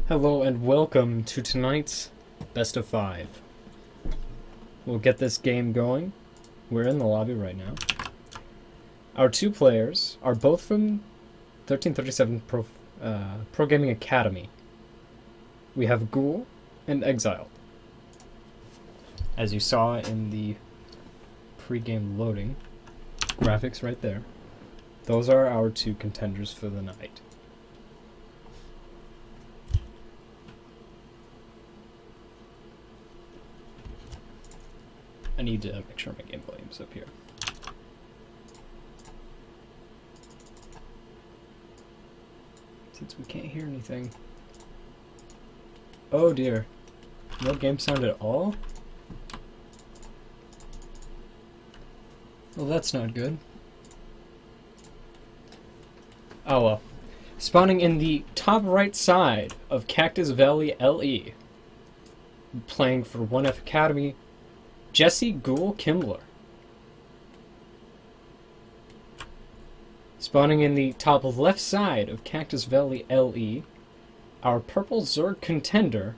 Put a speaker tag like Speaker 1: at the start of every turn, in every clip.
Speaker 1: Hello and welcome to tonight's Best of 5. We'll get this game going. We're in the lobby right now. Our two players are both from 1337 Pro Gaming Academy. We have Ghoul and Exiled. As you saw in the pre-game loading graphics right there, those are our two contenders for the night. I need to make sure my game volume's up here. Since we can't hear anything. Oh dear. No game sound at all? Well, that's not good. Oh well. Spawning in the top right side of Cactus Valley LE. Playing for 1F Academy, Jesse Ghoul Kimbler. Spawning in the top left side of Cactus Valley LE, our purple Zerg contender,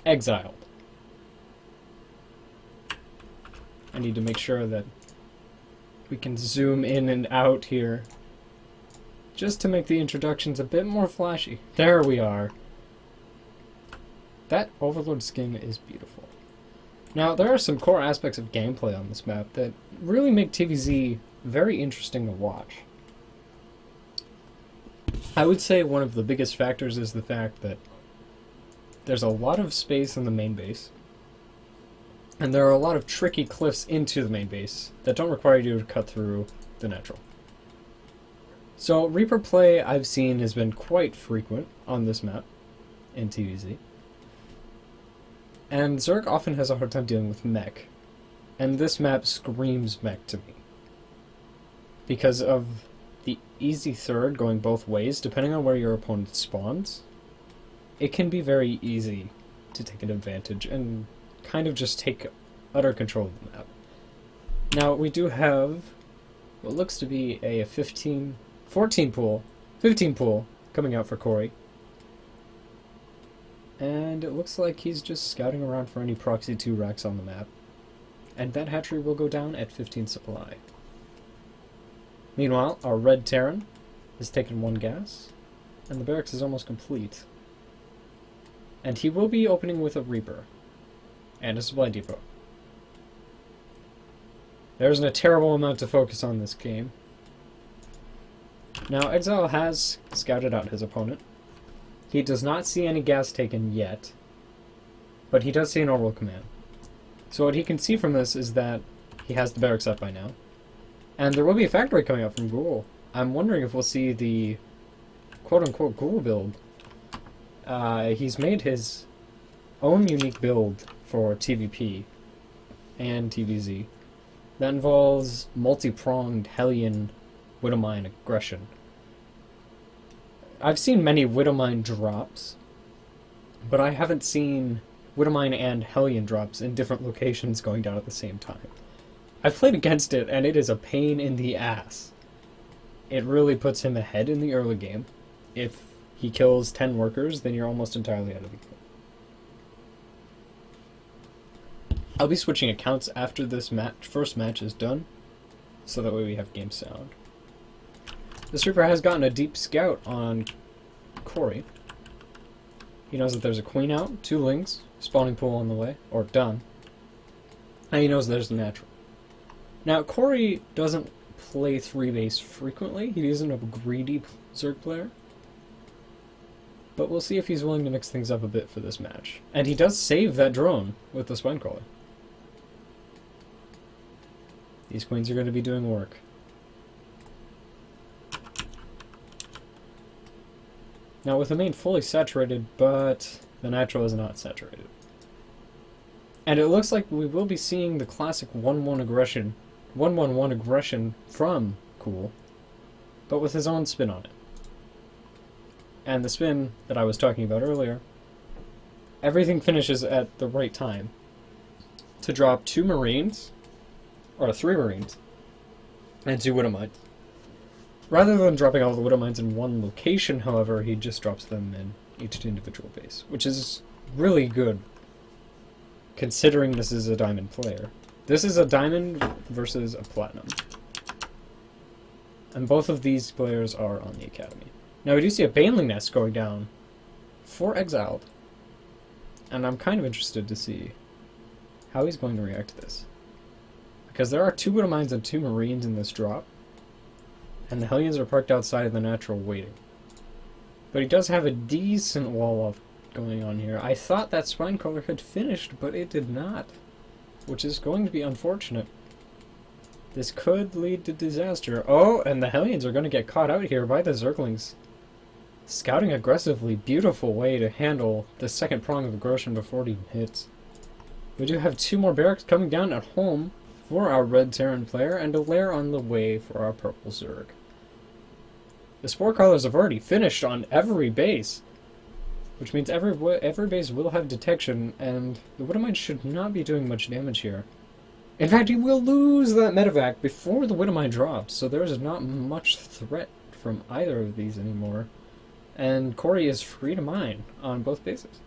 Speaker 1: Exiled. I need to make sure that we can zoom in and out here, just to make the introductions a bit more flashy. There we are. That Overlord skin is beautiful. Now, there are some core aspects of gameplay on this map that really make TVZ very interesting to watch. I would say one of the biggest factors is the fact that there's a lot of space in the main base, and there are a lot of tricky cliffs into the main base that don't require you to cut through the natural. So, Reaper play I've seen has been quite frequent on this map in TVZ. And Zerg often has a hard time dealing with mech, and this map screams mech to me. Because of the easy third going both ways, depending on where your opponent spawns, it can be very easy to take an advantage and kind of just take utter control of the map. Now, we do have what looks to be a 15 pool coming out for Corey. And it looks like he's just scouting around for any Proxy 2 racks on the map. And that hatchery will go down at 15 supply. Meanwhile, our red Terran has taken one gas, and the barracks is almost complete. And he will be opening with a Reaper and a supply depot. There isn't a terrible amount to focus on this game. Now, Exile has scouted out his opponent. He does not see any gas taken yet, but he does see an orbital command. So what he can see from this is that he has the barracks up by now. And there will be a factory coming up from Ghoul. I'm wondering if we'll see the quote-unquote Ghoul build. He's made his own unique build for TVP and TVZ that involves multi-pronged Hellion Widowmine aggression. I've seen many Widowmine drops, but I haven't seen Widowmine and Hellion drops in different locations going down at the same time. I've played against it, and it is a pain in the ass. It really puts him ahead in the early game. If he kills 10 workers, then you're almost entirely out of the game. I'll be switching accounts after this first match is done, so that way we have game sound. This Reaper has gotten a deep scout on Corey. He knows that there's a queen out, 2 lings, spawning pool on the way, or done. And he knows there's the natural. Now, Corey doesn't play 3-base frequently. He isn't a greedy Zerg player. But we'll see if he's willing to mix things up a bit for this match. And he does save that drone with the Spinecrawler. These queens are going to be doing work. Now, with the main fully saturated, but the natural is not saturated. And it looks like we will be seeing the classic 1-1 aggression, 1-1-1 aggression from Ghoul, but with his own spin on it. And the spin that I was talking about earlier, everything finishes at the right time to drop 2 Marines, or 3 Marines, and 2 Widowmines. Rather than dropping all the Widowmines in one location, however, he just drops them in each individual base, which is really good, considering this is a diamond player. This is a diamond versus a platinum. And both of these players are on the academy. Now we do see a Baneling nest going down for Exiled. And I'm kind of interested to see how he's going to react to this. Because there are 2 Widow Mines and 2 Marines in this drop. And the Hellions are parked outside of the natural waiting. But he does have a decent wall up going on here. I thought that Spine Crawler had finished, but it did not. Which is going to be unfortunate. This could lead to disaster. Oh, and the Hellions are going to get caught out here by the Zerglings. Scouting aggressively, beautiful way to handle the second prong of aggression before it even hits. We do have 2 more barracks coming down at home for our red Terran player, and a lair on the way for our purple Zerg. The Spore Crawlers have already finished on every base, which means every base will have detection, and the Widowmine should not be doing much damage here. In fact, he will lose that medevac before the Widowmine drops, so there is not much threat from either of these anymore. And Corey is free to mine on both bases.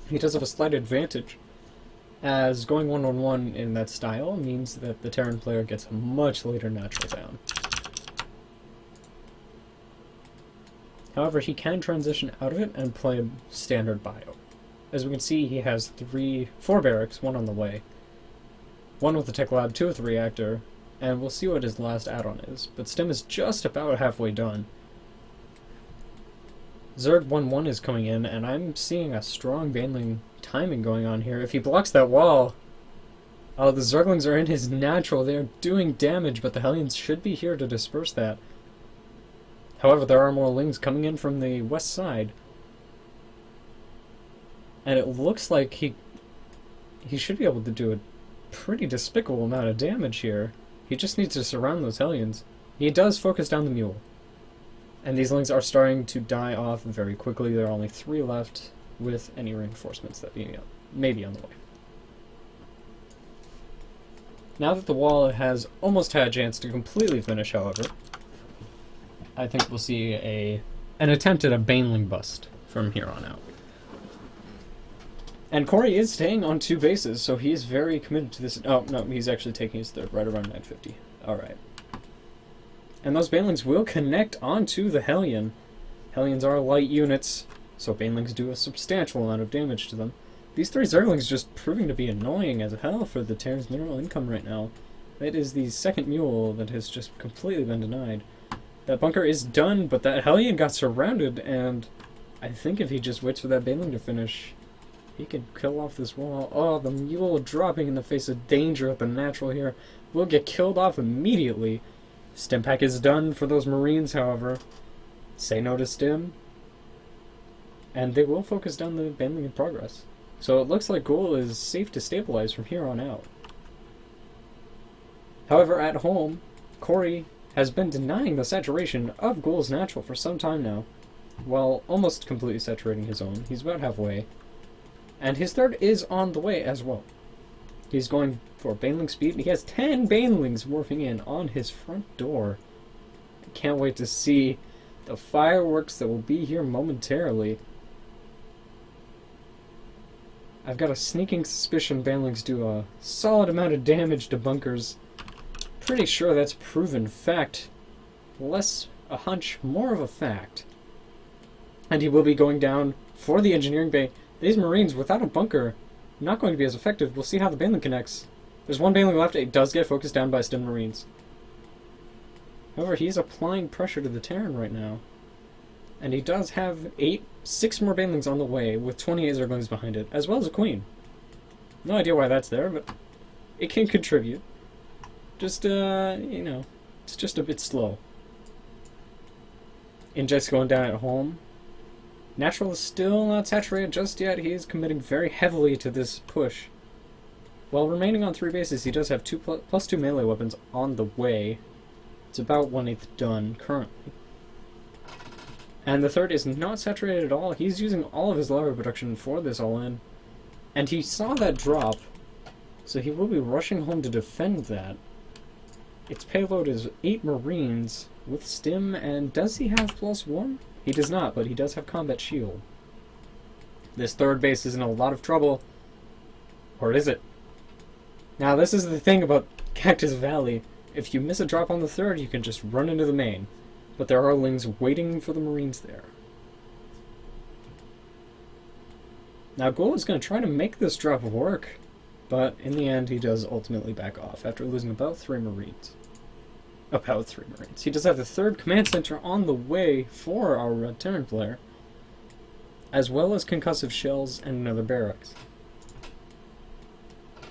Speaker 1: He does have a slight advantage, as going 1-on-1 in that style means that the Terran player gets a much later natural down. However, he can transition out of it and play standard bio. As we can see, he has 4 barracks, 1 on the way. 1 with the tech lab, 2 with the reactor, and we'll see what his last add-on is. But Stim is just about halfway done. Zerg 1-1 is coming in, and I'm seeing a strong Baneling timing going on here. If he blocks that wall... Oh, the Zerglings are in his natural. They're doing damage, but the Hellions should be here to disperse that. However, there are more Lings coming in from the west side. And it looks like he should be able to do a pretty despicable amount of damage here. He just needs to surround those Hellions. He does focus down the mule. And these Lings are starting to die off very quickly. There are only 3 left, with any reinforcements that may be on the way. Now that the wall has almost had a chance to completely finish, however, I think we'll see an attempt at a Baneling bust from here on out. And Corey is staying on 2 bases, so he is very committed to this. Oh, no, he's actually taking his third, right around 950. Alright. And those Banelings will connect onto the Hellion. Hellions are light units, so Banelings do a substantial amount of damage to them. These 3 Zerglings just proving to be annoying as hell for the Terran's mineral income right now. It is the second mule that has just completely been denied. That bunker is done, but that Hellion got surrounded, and I think if he just waits for that Baneling to finish, he can kill off this wall. Oh, the mule dropping in the face of danger at the natural here will get killed off immediately. Stim pack is done for those Marines, however. Say no to Stim. And they will focus down the Baneling in progress. So it looks like Ghoul is safe to stabilize from here on out. However, at home, Corey has been denying the saturation of Ghoul's natural for some time now, while almost completely saturating his own. He's about halfway. And his third is on the way as well. He's going for Baneling speed. He has 10 Banelings morphing in on his front door. I can't wait to see the fireworks that will be here momentarily. I've got a sneaking suspicion Banelings do a solid amount of damage to bunkers. Pretty sure that's proven fact. Less a hunch, more of a fact. And he will be going down for the engineering bay. These Marines, without a bunker, not going to be as effective. We'll see how the Baneling connects. There's 1 Baneling left. It does get focused down by Stim Marines. However, he's applying pressure to the Terran right now. And he does have 6 more Banelings on the way, with 28 Zerglings behind it, as well as a Queen. No idea why that's there, but it can contribute. Just, you know, it's just a bit slow. Inject's going down at home. Natural is still not saturated just yet. He is committing very heavily to this push. While remaining on 3 bases, he does have plus 2 melee weapons on the way. It's about 1/8 done currently. And the third is not saturated at all. He's using all of his lava production for this all-in. And he saw that drop, so he will be rushing home to defend that. Its payload is 8 Marines with Stim, and does he have +1? He does not, but he does have combat shield. This third base is in a lot of trouble. Or is it? Now, this is the thing about Cactus Valley. If you miss a drop on the third, you can just run into the main. But there are lings waiting for the Marines there. Now, Ghoul is going to try to make this drop work, but in the end, he does ultimately back off after losing about 3 Marines. About 3 Marines. He does have the third command center on the way for our Red Terran player, as well as concussive shells and another barracks.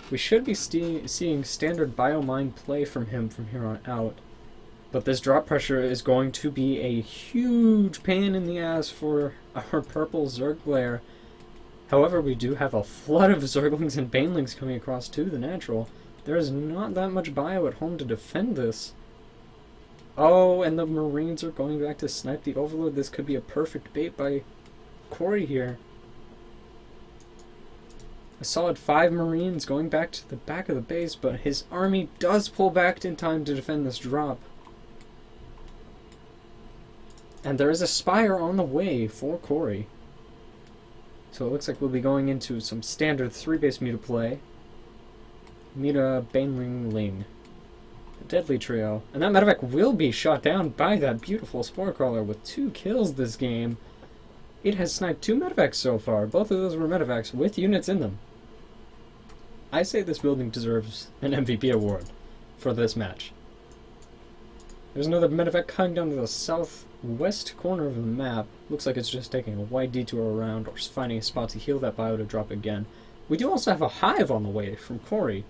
Speaker 1: We should be seeing standard biomine play from him from here on out, but this drop pressure is going to be a huge pain in the ass for our purple Zerg player. However, we do have a flood of Zerglings and Banelings coming across to the natural. There is not that much bio at home to defend this. Oh, and the Marines are going back to snipe the Overlord. This could be a perfect bait by Corey here. A solid 5 Marines going back to the back of the base, but his army does pull back in time to defend this drop. And there is a Spire on the way for Corey. So it looks like we'll be going into some standard 3-base Muta play. Muta, Baneling, Ling. A deadly trio. And that medevac will be shot down by that beautiful Spore Crawler with 2 kills this game. It has sniped 2 medevacs so far. Both of those were medevacs with units in them. I say this building deserves an MVP award for this match. There's another medevac coming down to the southwest corner of the map. Looks like it's just taking a wide detour around or finding a spot to heal that bio to drop again. We do also have a hive on the way from Corey.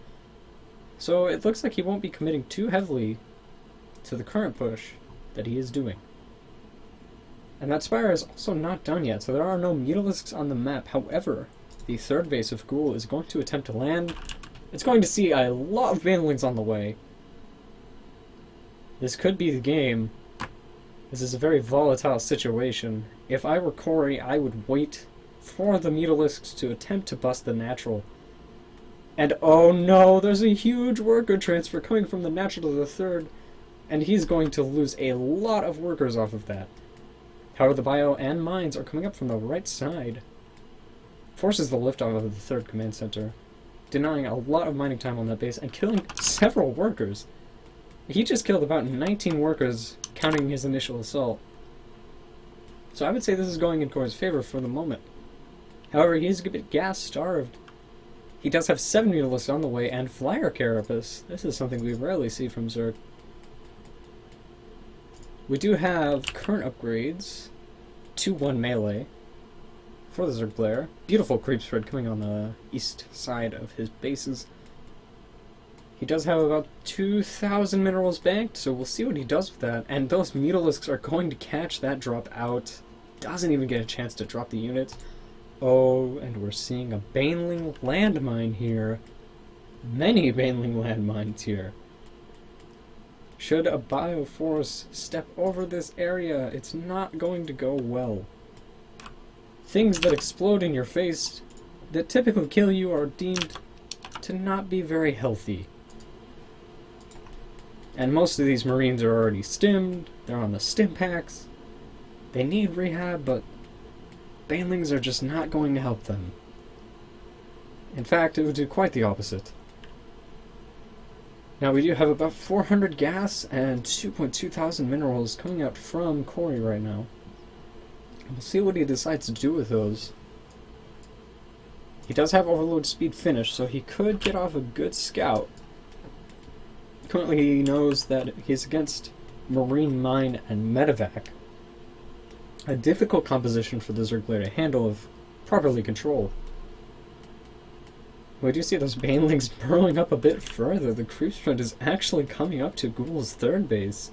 Speaker 1: So it looks like he won't be committing too heavily to the current push that he is doing. And that Spire is also not done yet, so there are no Mutalisks on the map. However, the third base of Ghoul is going to attempt to land. It's going to see a lot of Banelings on the way. This could be the game. This is a very volatile situation. If I were Corey, I would wait for the Mutalisks to attempt to bust the natural. And oh no, there's a huge worker transfer coming from the natural to the third, and he's going to lose a lot of workers off of that. However, the bio and mines are coming up from the right side. Forces the liftoff of the third command center, denying a lot of mining time on that base and killing several workers. He just killed about 19 workers, counting his initial assault. So I would say this is going in Corey's favor for the moment. However, he's a bit gas-starved. He does have 7 Mutalisks on the way and Flyer Carapace. This is something we rarely see from Zerg. We do have current upgrades to 1 melee for the Zerg player. Beautiful creep spread coming on the east side of his bases. He does have about 2,000 minerals banked, so we'll see what he does with that. And those Mutalisks are going to catch that drop out. Doesn't even get a chance to drop the unit. Oh, and we're seeing a Baneling landmine here. Many Baneling landmines here. Should a Bioforce step over this area, it's not going to go well. Things that explode in your face, that typically kill you, are deemed to not be very healthy. And most of these Marines are already stimmed, they're on the stim packs. They need rehab, but Banelings are just not going to help them. In fact, it would do quite the opposite. Now we do have about 400 gas and 2,200 minerals coming out from Corey right now. We'll see what he decides to do with those. He does have Overload Speed finished, so he could get off a good scout. Currently he knows that he's against Marine Mine and Medevac. A difficult composition for the Zerg player to handle if properly controlled. We do see those Banelings burrowing up a bit further. The creep spread is actually coming up to Ghoul's third base.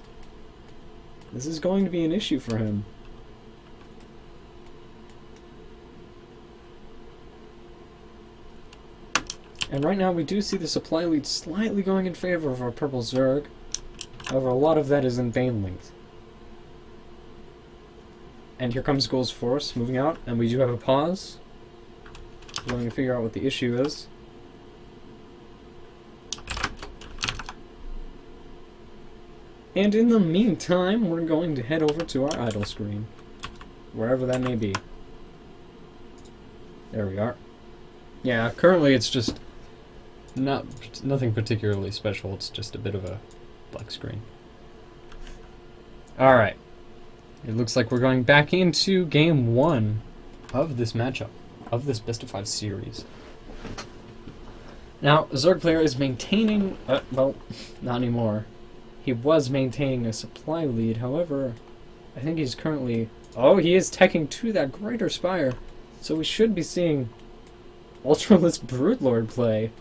Speaker 1: This is going to be an issue for him. And right now we do see the supply lead slightly going in favor of our purple Zerg. However, a lot of that is in Banelings. And here comes Ghoul's force moving out, and we do have a pause. We're going to figure out what the issue is. And in the meantime, we're going to head over to our idle screen. wherever that may be. There we are. Yeah, currently it's just nothing particularly special. It's just a bit of a black screen. Alright. It looks like we're going back into game 1 of this matchup, of this best of 5 series. Now, Zerg player is maintaining, well, not anymore. He was maintaining a supply lead, however, I think he's currently, oh, he is teching to that Greater Spire, so we should be seeing Ultralisk Broodlord play.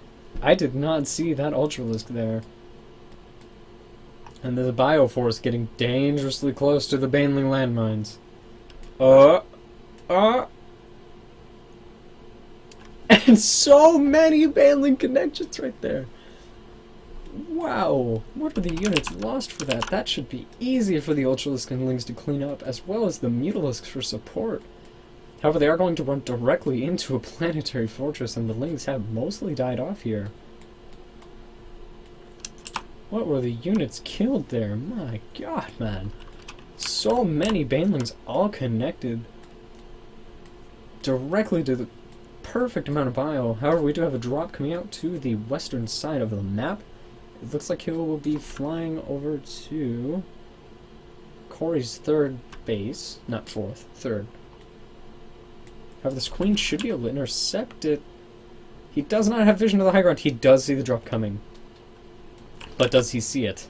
Speaker 1: I did not see that Ultralisk there. And the Bioforce getting dangerously close to the Baneling landmines. And so many Baneling connections right there. Wow. What are the units lost for that? That should be easy for the Ultralisk and Lings to clean up, as well as the Mutalisks for support. However, they are going to run directly into a planetary fortress, and the Lings have mostly died off here. What were the units killed there? My god, man. So many Banelings all connected directly to the perfect amount of bio. However, we do have a drop coming out to the western side of the map. It looks like he will be flying over to Corey's third base. Not fourth, third. However, this queen should be able to intercept it. He does not have vision of the high ground. He does see the drop coming. But does he see it?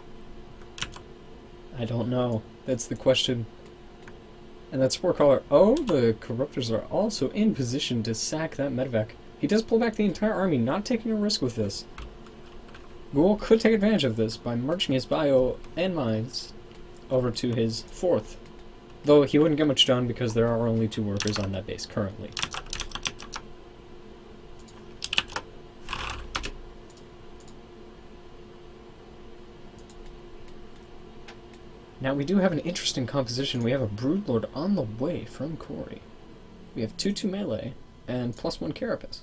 Speaker 1: I don't know. That's the question. And that Spore Caller. Oh, the Corruptors are also in position to sack that medevac. He does pull back the entire army, not taking a risk with this. Ghoul could take advantage of this by marching his bio and mines over to his fourth. Though he wouldn't get much done because there are only 2 workers on that base currently. Now we do have an interesting composition. We have a Broodlord on the way from Corey. We have 2/2 melee and +1 carapace,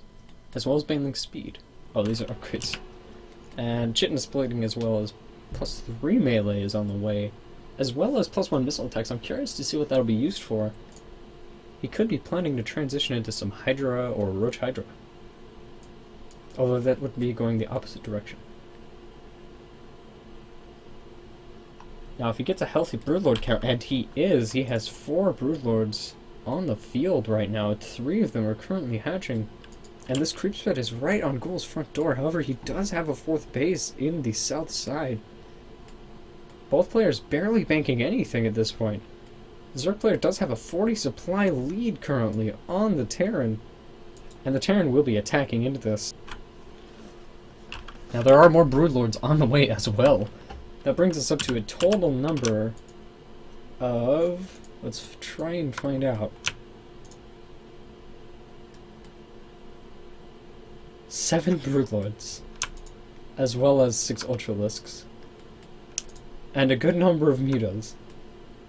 Speaker 1: as well as Baneling speed. Oh, these are upgrades. And chitinous plating as well as +3 melee is on the way, as well as +1 missile attacks. I'm curious to see what that'll be used for. He could be planning to transition into some Hydra or Roach Hydra. Although that would be going the opposite direction. Now, if he gets a healthy Broodlord count, and he has 4 Broodlords on the field right now. 3 of them are currently hatching. And this creep spread is right on Ghoul's front door. However, he does have a 4th base in the south side. Both players barely banking anything at this point. The Zerg player does have a 40 supply lead currently on the Terran. And the Terran will be attacking into this. Now, there are more Broodlords on the way as well. That brings us up to a total number of... let's try and find out. 7 Broodlords, as well as 6 Ultralisks, and a good number of Mutas.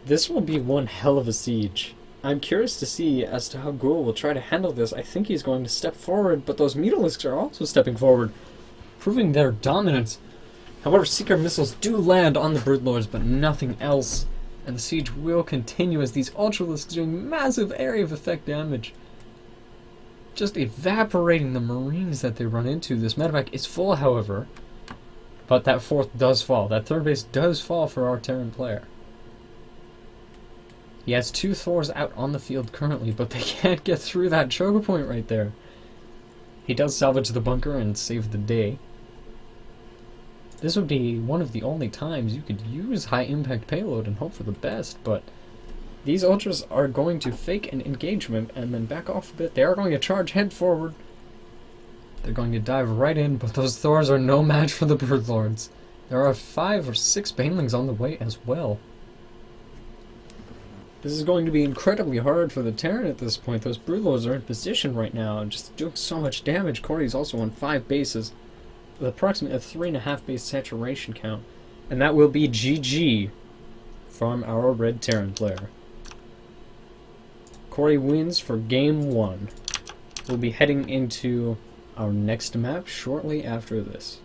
Speaker 1: This will be one hell of a siege. I'm curious to see as to how Ghoul will try to handle this. I think he's going to step forward, but those Mutalisks are also stepping forward, proving their dominance. However, Seeker missiles do land on the Broodlords, but nothing else, and the siege will continue as these Ultralisks doing massive area of effect damage. Just evaporating the Marines that they run into. This medevac is full, however, but that 4th does fall. That 3rd base does fall for our Terran player. He has 2 Thors out on the field currently, but they can't get through that choke point right there. He does salvage the bunker and save the day. This would be one of the only times you could use high impact payload and hope for the best, but these Ultras are going to fake an engagement and then back off a bit. They are going to charge head forward. They're going to dive right in, but those Thors are no match for the Broodlords. There are 5 or 6 Banelings on the way as well. This is going to be incredibly hard for the Terran at this point. Those Broodlords are in position right now and just doing so much damage. Corey's also on 5 bases with approximately a 3.5 base saturation count. And that will be GG from our red Terran player. Corey wins for game 1. We'll be heading into our next map shortly after this.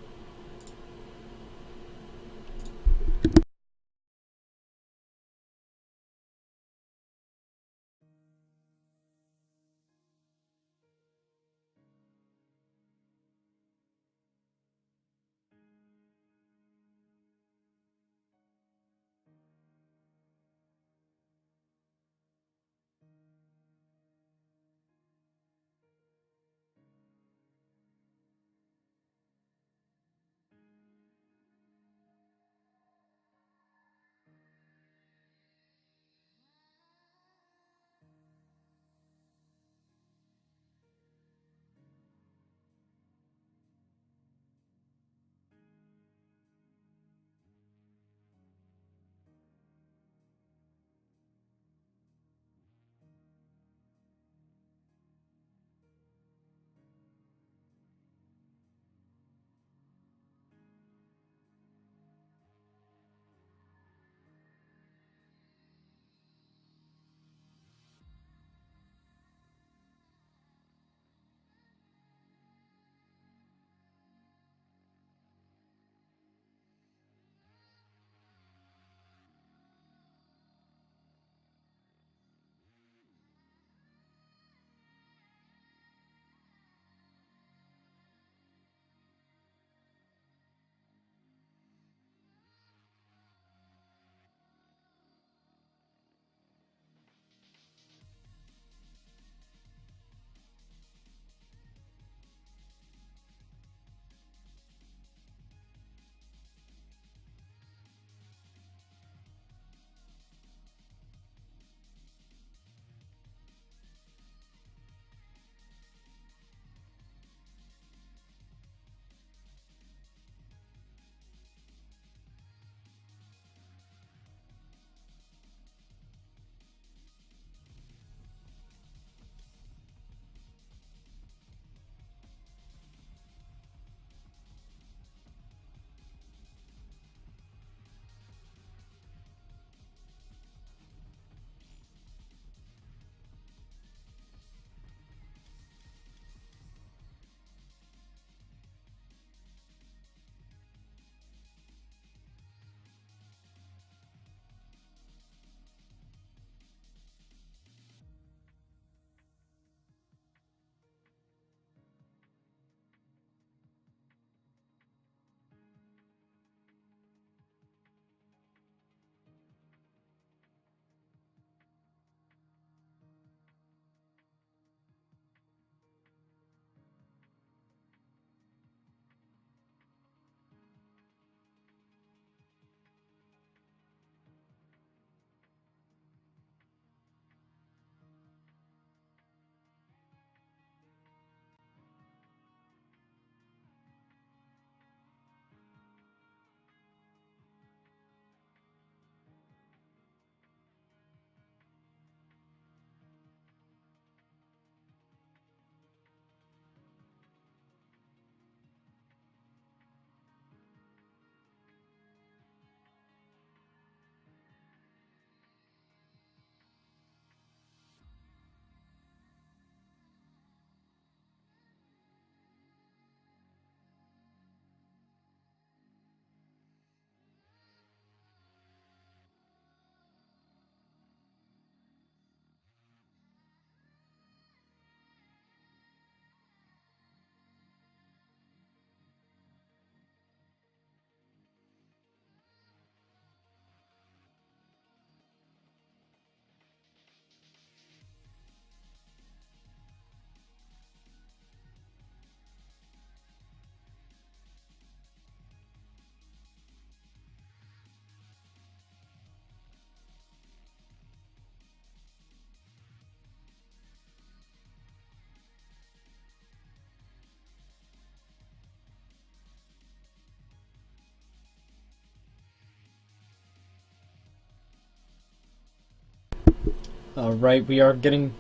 Speaker 1: Alright, we are getting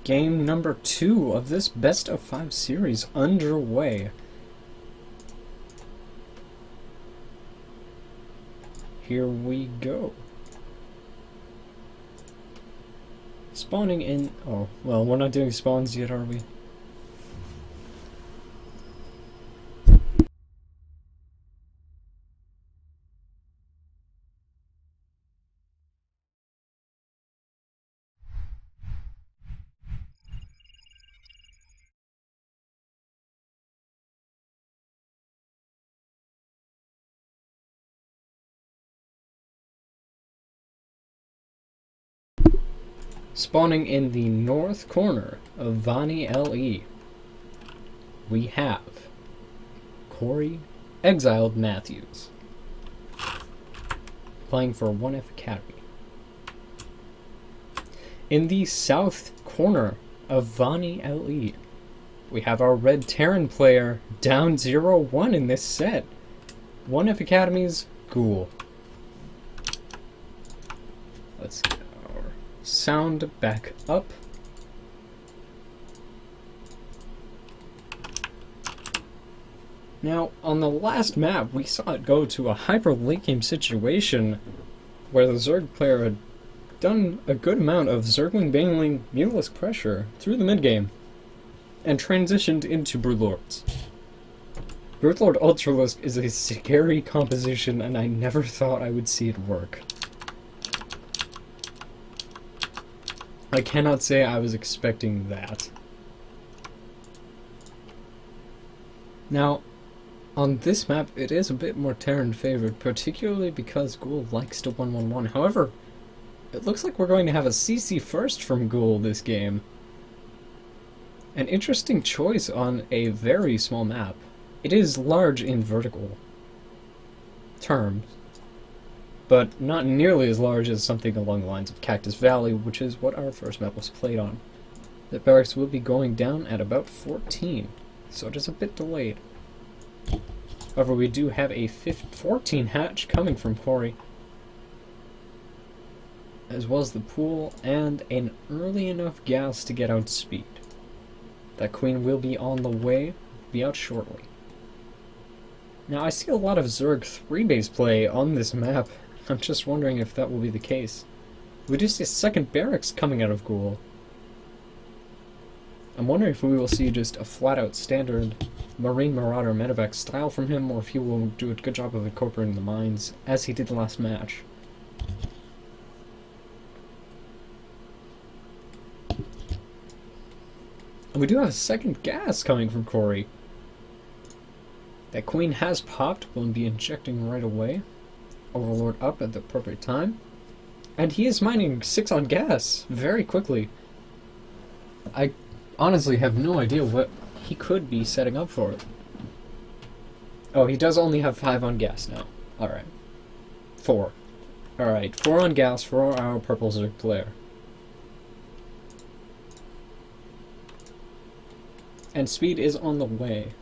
Speaker 1: game number 2 of this best of 5 series underway. Here we go. Spawning in... Oh, well, we're not doing spawns yet, are we? Spawning in the north corner of Vani LE, we have Corey Exiled Matthews playing for 1F Academy. In the south corner of Vani LE, we have our Red Terran player down 0-1 in this set, 1F Academy's Ghoul. Let's get our sound back up. Now, on the last map, we saw it go to a hyper late game situation where the Zerg player had done a good amount of Zergling Bangling Mutalisk pressure through the mid game and transitioned into Broodlords. Broodlord Ultralisk is a scary composition, and I never thought I would see it work. I cannot say I was expecting that. Now, on this map, it is a bit more Terran favored, particularly because Ghoul likes to 1-1-1. However, it looks like we're going to have a CC first from Ghoul this game. An interesting choice on a very small map. It is large in vertical terms, but not nearly as large as something along the lines of Cactus Valley, which is what our first map was played on. The barracks will be going down at about 14, so it is a bit delayed. However, we do have a 14 hatch coming from Corey, as well as the pool and an early enough gas to get out speed. That queen will be on the way, be out shortly. Now, I see a lot of Zerg 3-base play on this map. I'm just wondering if that will be the case. We do see a second barracks coming out of Ghoul. I'm wondering if we will see just a flat-out standard Marine Marauder medevac style from him, or if he will do a good job of incorporating the mines, as he did the last match. And we do have a second gas coming from Corey. That queen has popped, will be injecting right away. Overlord up at the appropriate time. And he is mining 6 on gas very quickly. I honestly have no idea what he could be setting up for it. Oh, he does only have 5 on gas now. Alright. 4. Alright, 4 on gas for our purple Zerg player. And speed is on the way.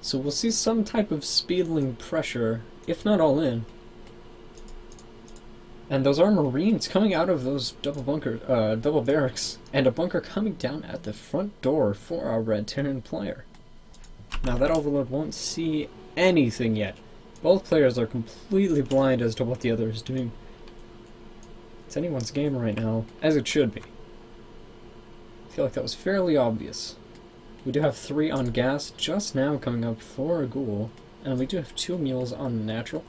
Speaker 1: So we'll see some type of speedling pressure, if not all in. And those are Marines coming out of those double barracks, and a bunker coming down at the front door for our Red Terran player. Now that Overlord won't see anything yet. Both players are completely blind as to what the other is doing. It's anyone's game right now, as it should be. I feel like that was fairly obvious. We do have 3 on gas just now coming up for a Ghoul, and we do have 2 mules on natural.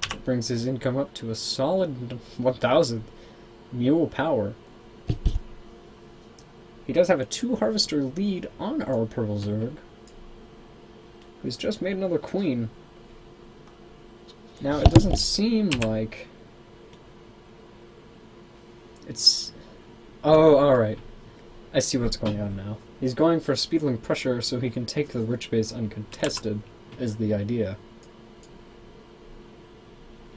Speaker 1: It brings his income up to a solid 1,000 mule power. He does have a 2 harvester lead on our purple Zerg, who's just made another queen. Now, it doesn't seem like it's... Oh, alright. I see what's going on now. He's going for speedling pressure so he can take the rich base uncontested, is the idea.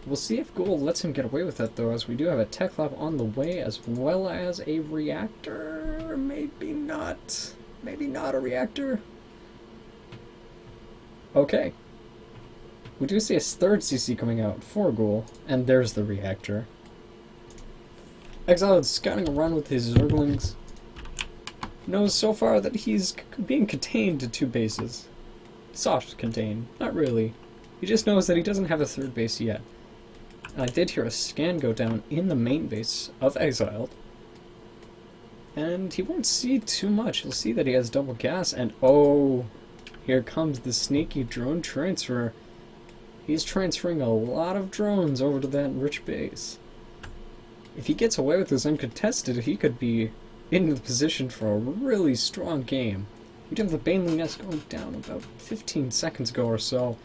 Speaker 1: We'll see if Ghoul lets him get away with that, though, as we do have a tech lab on the way, as well as a reactor. Maybe not. Maybe not a reactor. Okay. We do see a third CC coming out for Ghoul, and there's the reactor. Exiled scouting around with his Zerglings. Knows so far that he's being contained to 2 bases. Soft contained, not really. He just knows that he doesn't have a 3rd base yet. And I did hear a scan go down in the main base of Exiled. And he won't see too much. He'll see that he has double gas, and oh, here comes the sneaky drone transfer. He's transferring a lot of drones over to that rich base. If he gets away with this uncontested, he could be in the position for a really strong game. We did have the Baneling Nest going down about 15 seconds ago or so,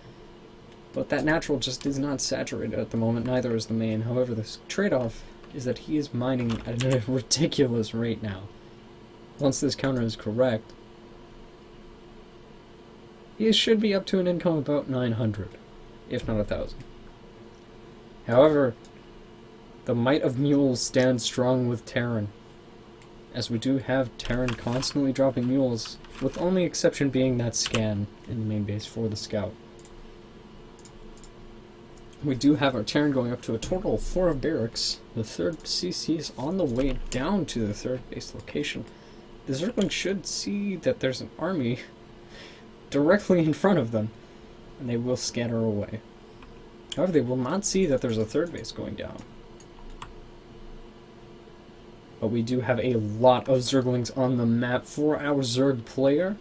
Speaker 1: but that natural just is not saturated at the moment, neither is the main. However, the trade-off is that he is mining at a ridiculous rate now. Once this counter is correct, he should be up to an income of about 900, if not 1,000. However, the might of mules stands strong with Terran, as we do have Terran constantly dropping mules, with only exception being that scan in the main base for the scout. We do have our Terran going up to a total of 4 barracks. The 3rd CC is on the way down to the 3rd base location. The Zergling should see that there's an army directly in front of them, and they will scatter away. However, they will not see that there's a 3rd base going down. But we do have a lot of Zerglings on the map. For our Zerg player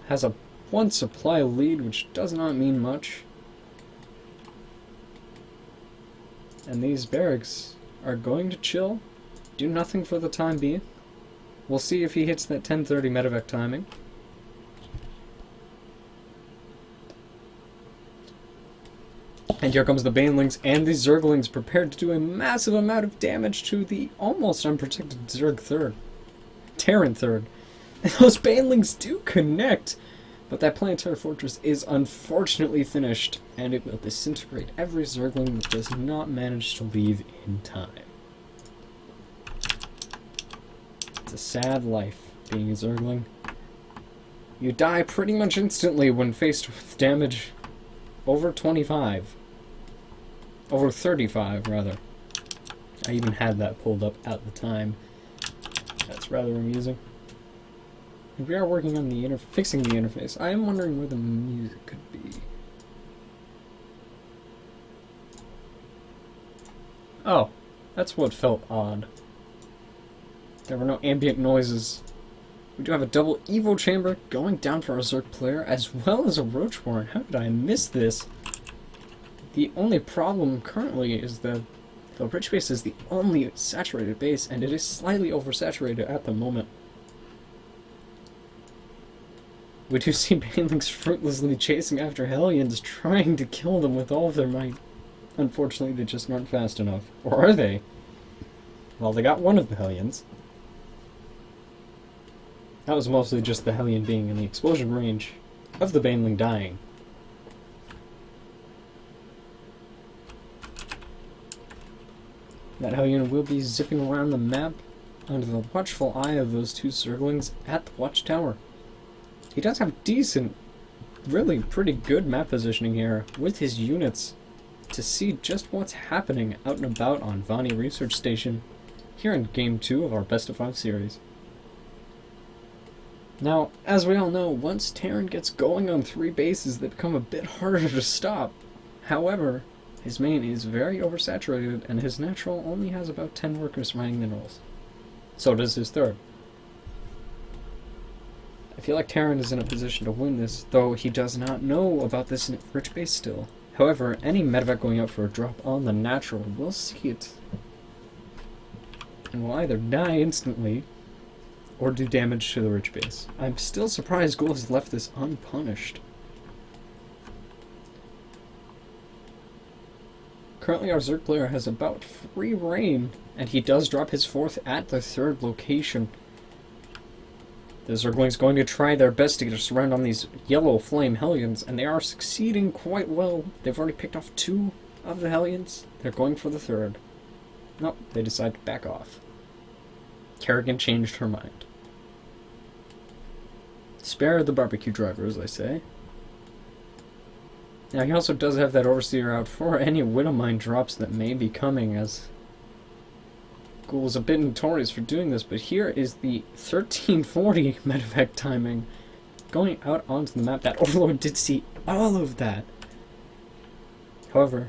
Speaker 1: has a 1 supply lead, which does not mean much. And these barracks are going to chill, do nothing for the time being. We'll see if he hits that 10:30 medevac timing. And here comes the Banelings and the Zerglings, prepared to do a massive amount of damage to the almost unprotected Zerg 3rd. Terran 3rd. And those Banelings do connect, but that Planetary Fortress is unfortunately finished, and it will disintegrate every Zergling that does not manage to leave in time. It's a sad life, being a Zergling. You die pretty much instantly when faced with damage over 25. Over 35, rather. I even had that pulled up at the time. That's rather amusing. And we are working on the fixing the interface. I am wondering where the music could be. Oh, that's what felt odd. There were no ambient noises. We do have a double Evo chamber going down for our Zerg player, as well as a Roach Warren. How did I miss this? The only problem currently is that the rich base is the only saturated base, and it is slightly oversaturated at the moment. We do see Banelings fruitlessly chasing after Hellions, trying to kill them with all of their might. Unfortunately, they just aren't fast enough. Or are they? Well, they got one of the Hellions. That was mostly just the Hellion being in the explosion range of the Baneling dying. That Hellion will be zipping around the map under the watchful eye of those 2 Zerglings at the watchtower. He does have decent, really pretty good map positioning here with his units to see just what's happening out and about on Vani Research Station here in Game 2 of our Best of 5 series. Now, as we all know, once Terran gets going on 3 bases, they become a bit harder to stop. However, his main is very oversaturated, and his natural only has about 10 workers mining minerals. So does his 3rd. I feel like Terran is in a position to win this, though he does not know about this rich base still. However, any medevac going out for a drop on the natural will see it, and will either die instantly, or do damage to the rich base. I'm still surprised Ghoul has left this unpunished. Currently our Zerg player has about free reign, and he does drop his 4th at the 3rd location. The Zerglings going to try their best to get a surround on these yellow flame Hellions, and they are succeeding quite well. They've already picked off 2 of the Hellions. They're going for the 3rd. Nope, they decide to back off. Kerrigan changed her mind. Spare the barbecue driver, as I say. Now, he also does have that Overseer out for any Widowmine drops that may be coming, as Ghoul is a bit notorious for doing this, but here is the 1340 medevac timing going out onto the map. That Overlord did see all of that. However,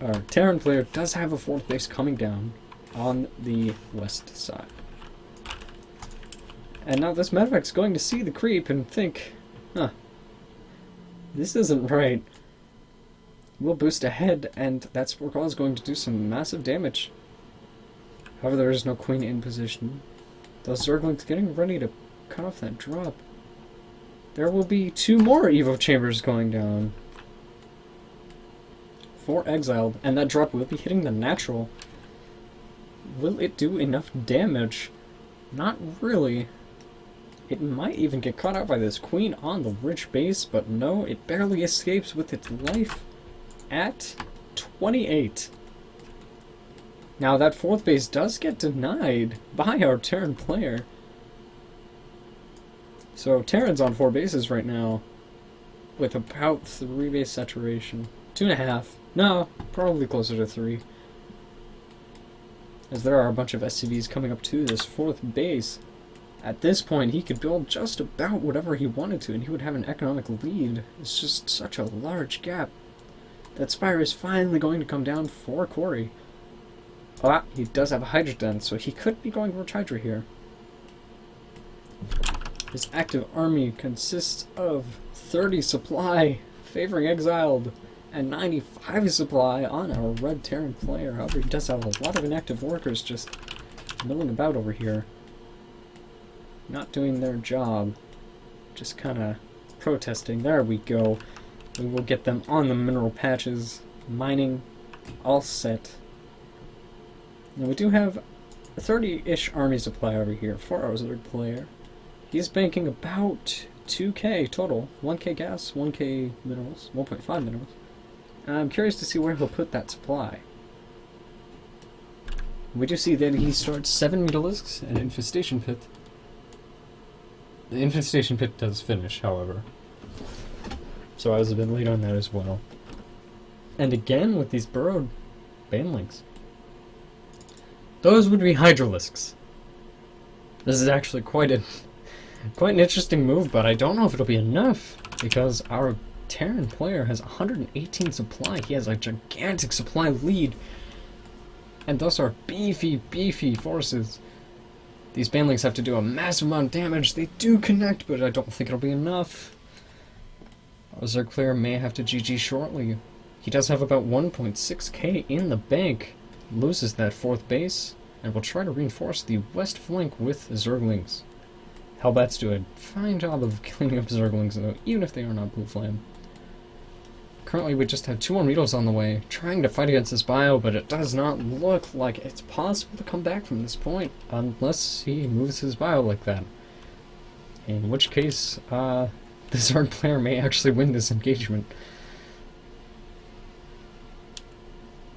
Speaker 1: our Terran player does have a 4th base coming down on the west side. And now this medevac's going to see the creep and think, huh, this isn't right. We'll boost ahead, and that Sporkall is going to do some massive damage. However, there is no queen in position. Those Zerglings getting ready to cut off that drop. There will be 2 more Evo Chambers going down. 4 Exiled, and that drop will be hitting the natural. Will it do enough damage? Not really. It might even get caught out by this queen on the rich base, but no, it barely escapes with its life at 28. Now that 4th base does get denied by our Terran player. So Terran's on 4 bases right now with about 3 base saturation. 2.5. No, probably closer to 3. As there are a bunch of SCVs coming up to this 4th base. At this point, he could build just about whatever he wanted to, and he would have an economic lead. It's just such a large gap. That Spire is finally going to come down for Corey. Ah, he does have a Hydra Den, so he could be going for Hydra here. His active army consists of 30 supply, favoring Exiled, and 95 supply on our red Terran player. However, he does have a lot of inactive workers just milling about over here. Not doing their job. Just kind of protesting. There we go. We will get them on the mineral patches. Mining. All set. Now we do have a 30-ish army supply over here for our Zerg player. He's banking about 2k total. 1k gas, 1k minerals, 1.5 minerals. And I'm curious to see where he'll put that supply. We do see that he starts 7 Mutalisks and an Infestation Pit. The Infestation Pit does finish, however. So I was a bit late on that as well. And again with these burrowed banelings. Those would be Hydralisks. This is actually quite an interesting move, but I don't know if it'll be enough, because our Terran player has 118 supply. He has a gigantic supply lead, and those are beefy forces. These banelings have to do a massive amount of damage. They do connect, but I don't think it'll be enough. Our Zerg player may have to GG shortly. He does have about 1.6k in the bank. Loses that 4th base, and will try to reinforce the west flank with Zerglings. Hellbats do a fine job of cleaning up Zerglings, though, even if they are not Blue Flame. Currently, we just have 2 more Needles on the way, trying to fight against this bio, but it does not look like it's possible to come back from this point, unless he moves his bio like that. In which case, the Zerg player may actually win this engagement.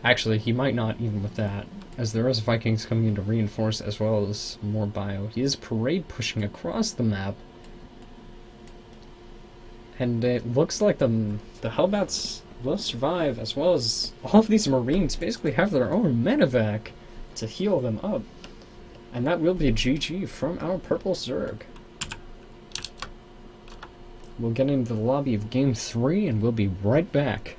Speaker 1: Actually, he might not even with that, as there is Vikings coming in to reinforce as well as more bio. He is parade pushing across the map. And it looks like the Hellbats will survive, as well as all of these Marines basically have their own medevac to heal them up. And that will be a GG from our purple Zerg. We'll get into the lobby of Game 3 and we'll be right back.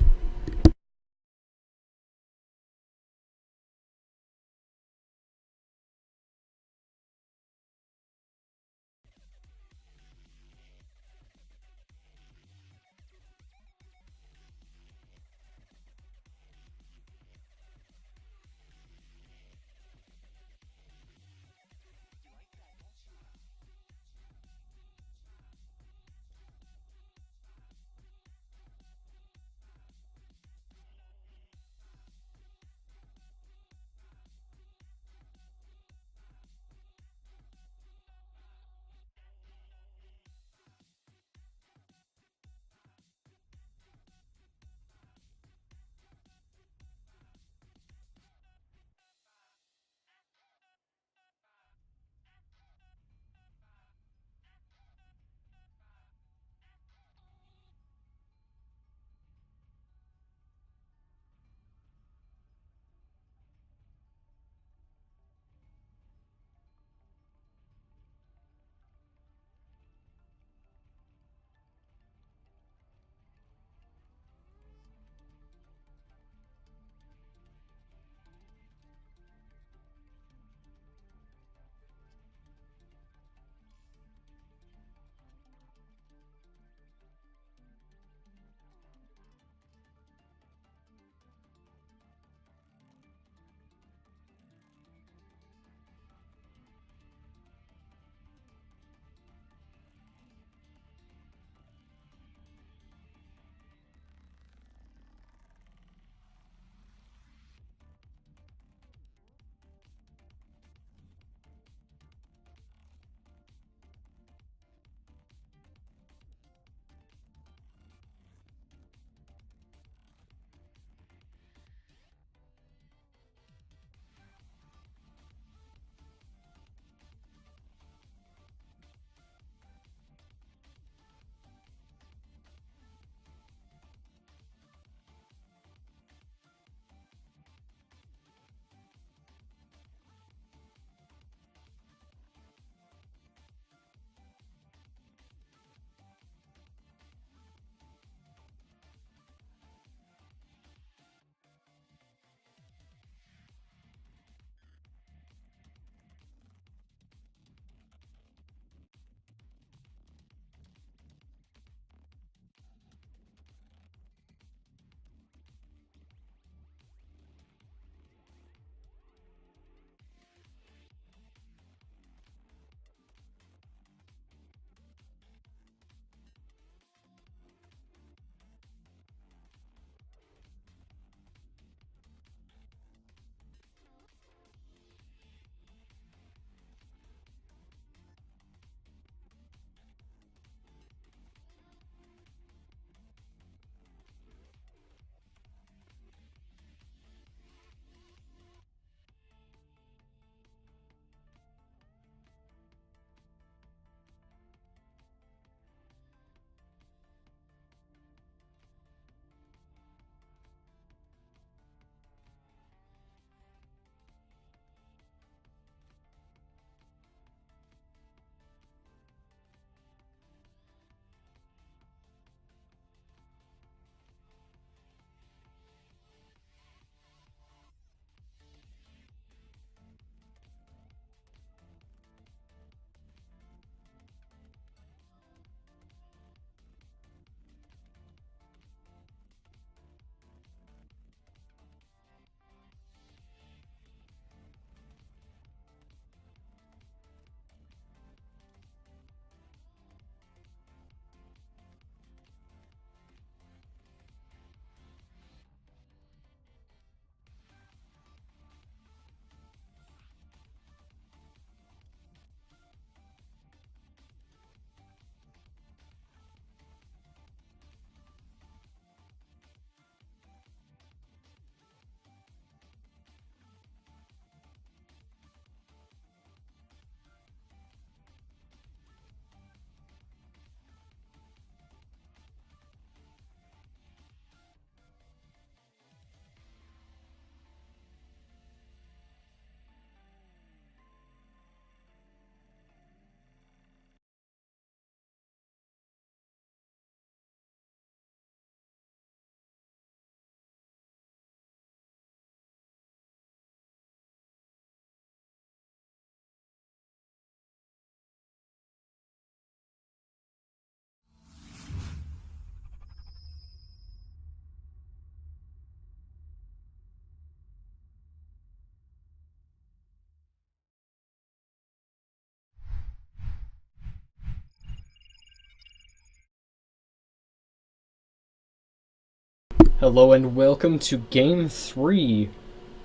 Speaker 1: Hello and welcome to Game 3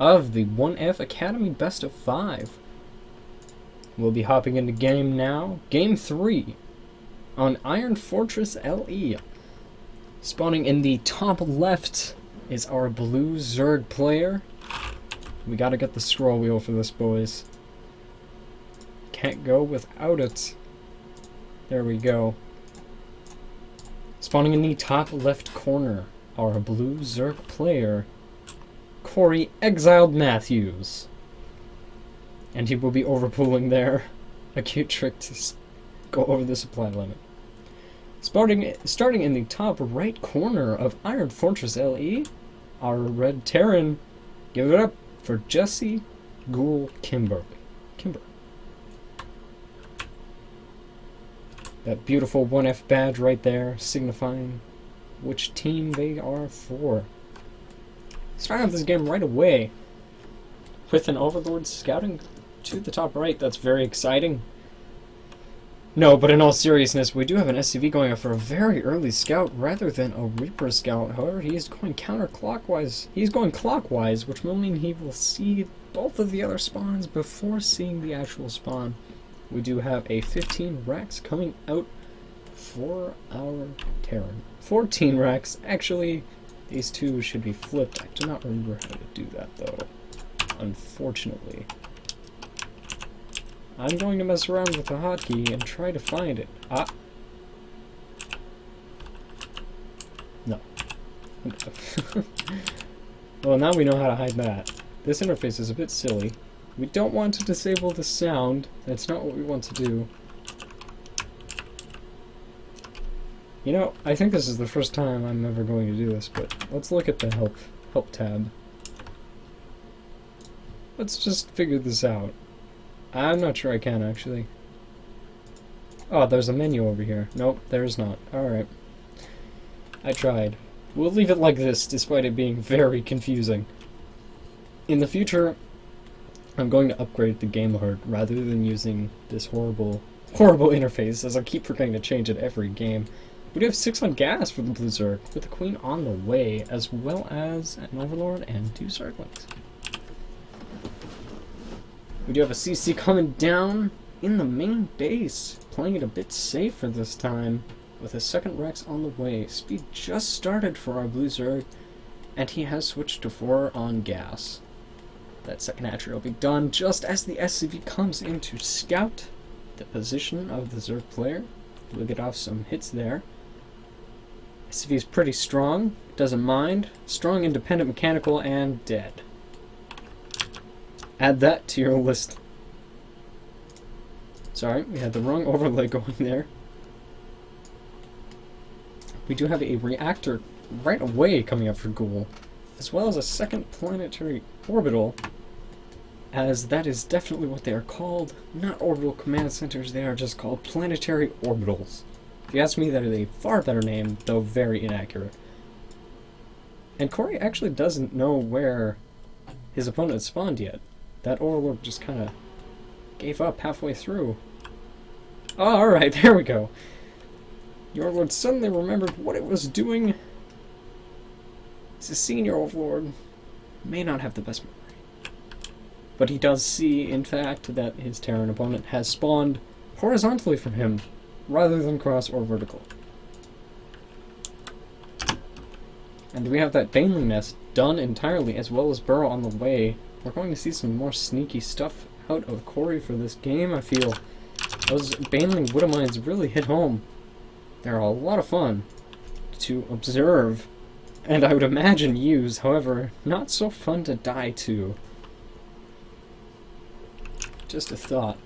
Speaker 1: of the 1F Academy Best of 5. We'll be hopping into game now. Game 3 on Iron Fortress LE. Spawning in the top left is our blue Zerg player. We gotta get the scroll wheel for this, boys. Can't go without it. There we go. Spawning in the top left corner, our blue Zerg player, Corey Exiled Matthews. And he will be overpulling there. A cute trick to go over the supply limit. Starting in the top right corner of Iron Fortress LE, our red Terran. Give it up for Jesse Ghoul Kimber. That beautiful 1F badge right there, signifying which team they are for. Starting off this game right away with an Overlord scouting to the top right. That's very exciting. No, but in all seriousness, we do have an SCV going up for a very early scout rather than a Reaper scout. However, he is going counterclockwise. He's going clockwise, which will mean he will see both of the other spawns before seeing the actual spawn. We do have a 15 Rex coming out for our Terran. 14 Rex. Actually, these two should be flipped. I do not remember how to do that, though. Unfortunately. I'm going to mess around with the hotkey and try to find it. Ah. No. Well, now we know how to hide that. This interface is a bit silly. We don't want to disable the sound. That's not what we want to do. You know, I think this is the first time I'm ever going to do this, but let's look at the help tab. Let's just figure this out. I'm not sure I can, actually. Oh, there's a menu over here. Nope, there's not. Alright. I tried. We'll leave it like this, despite it being very confusing. In the future, I'm going to upgrade the game alert rather than using this horrible interface, as I keep forgetting to change it every game. We do have 6 on gas for the Blue Zerg, with the Queen on the way, as well as an Overlord and 2 Zerglings. We do have a CC coming down in the main base, playing it a bit safer this time, with a second Rex on the way. Speed just started for our Blue Zerg, and he has switched to 4 on gas. That second hatchery will be done just as the SCV comes in to scout the position of the Zerg player. We'll get off some hits there. SCV is pretty strong, doesn't mind. Strong, independent, mechanical, and dead. Add that to your list. Sorry, we had the wrong overlay going there. We do have a reactor right away coming up for Ghoul, as well as a second planetary orbital, as that is definitely what they are called. Not orbital command centers, they are just called planetary orbitals. If you ask me, that is a far better name, though very inaccurate. And Corey actually doesn't know where his opponent spawned yet. That Overlord just kind of gave up halfway through. Oh, alright, there we go. The Overlord suddenly remembered what it was doing. This senior Overlord may not have the best memory. But he does see, in fact, that his Terran opponent has spawned horizontally from him, rather than cross or vertical. And we have that Baneley nest done entirely, as well as Burrow on the way. We're going to see some more sneaky stuff out of Corey for this game, I feel. Those Baneley Widowmines really hit home. They're a lot of fun to observe, and I would imagine use, however, not so fun to die to. Just a thought.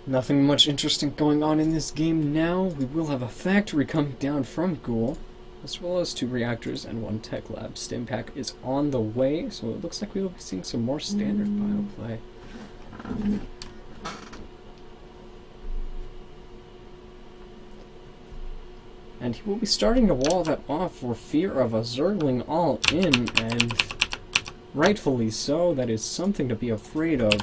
Speaker 1: Nothing much interesting going on in this game now. We will have a factory coming down from Ghoul, as well as 2 reactors and 1 tech lab. Stim pack is on the way, so it looks like we will be seeing some more standard bio play. And he will be starting to wall that off for fear of a Zergling all in, and rightfully so. That is something to be afraid of.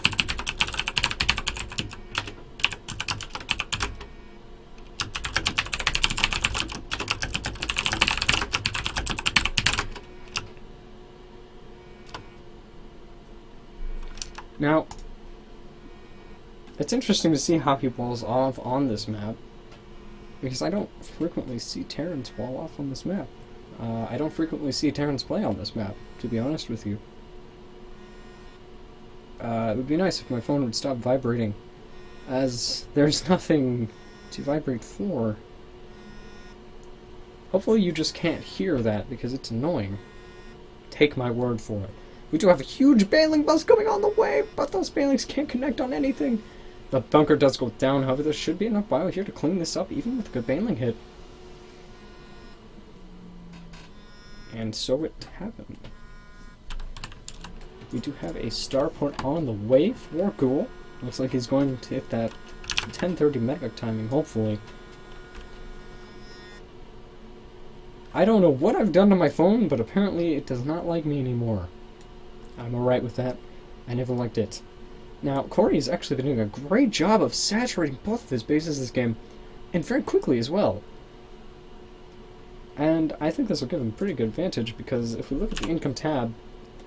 Speaker 1: Now, it's interesting to see how he walls off on this map, because I don't frequently see Terrans wall off on this map. I don't frequently see Terrans play on this map, to be honest with you. It would be nice if my phone would stop vibrating, as there's nothing to vibrate for. Hopefully you just can't hear that, because it's annoying. Take my word for it. We do have a huge bailing bus coming on the way, but those bailings can't connect on anything. The bunker does go down, however there should be enough bio here to clean this up, even with a good bailing hit. And so it happened. We do have a starport on the way for Ghoul. Looks like he's going to hit that 10:30 medevac timing, hopefully. I don't know what I've done to my phone, but apparently it does not like me anymore. I'm alright with that. I never liked it. Now, Corey has actually been doing a great job of saturating both of his bases this game, and very quickly as well. And I think this will give him pretty good advantage, because if we look at the income tab,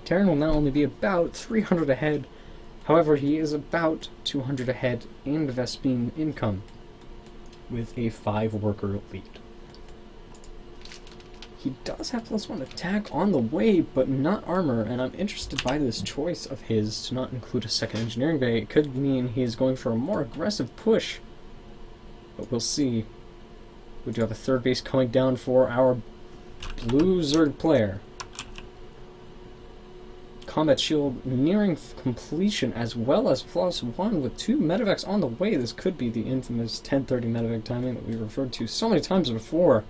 Speaker 1: Terran will now only be about 300 ahead. However, he is about 200 ahead in Vespine income, with a 5-worker lead. He does have +1 attack on the way, but not armor, and I'm interested by this choice of his to not include a second engineering bay. It could mean he's going for a more aggressive push, but we'll see. We do have a 3rd base coming down for our blue Zerg player. Combat shield nearing completion, as well as +1 with 2 medevacs on the way. This could be the infamous 10:30 medevac timing that we referred to so many times before.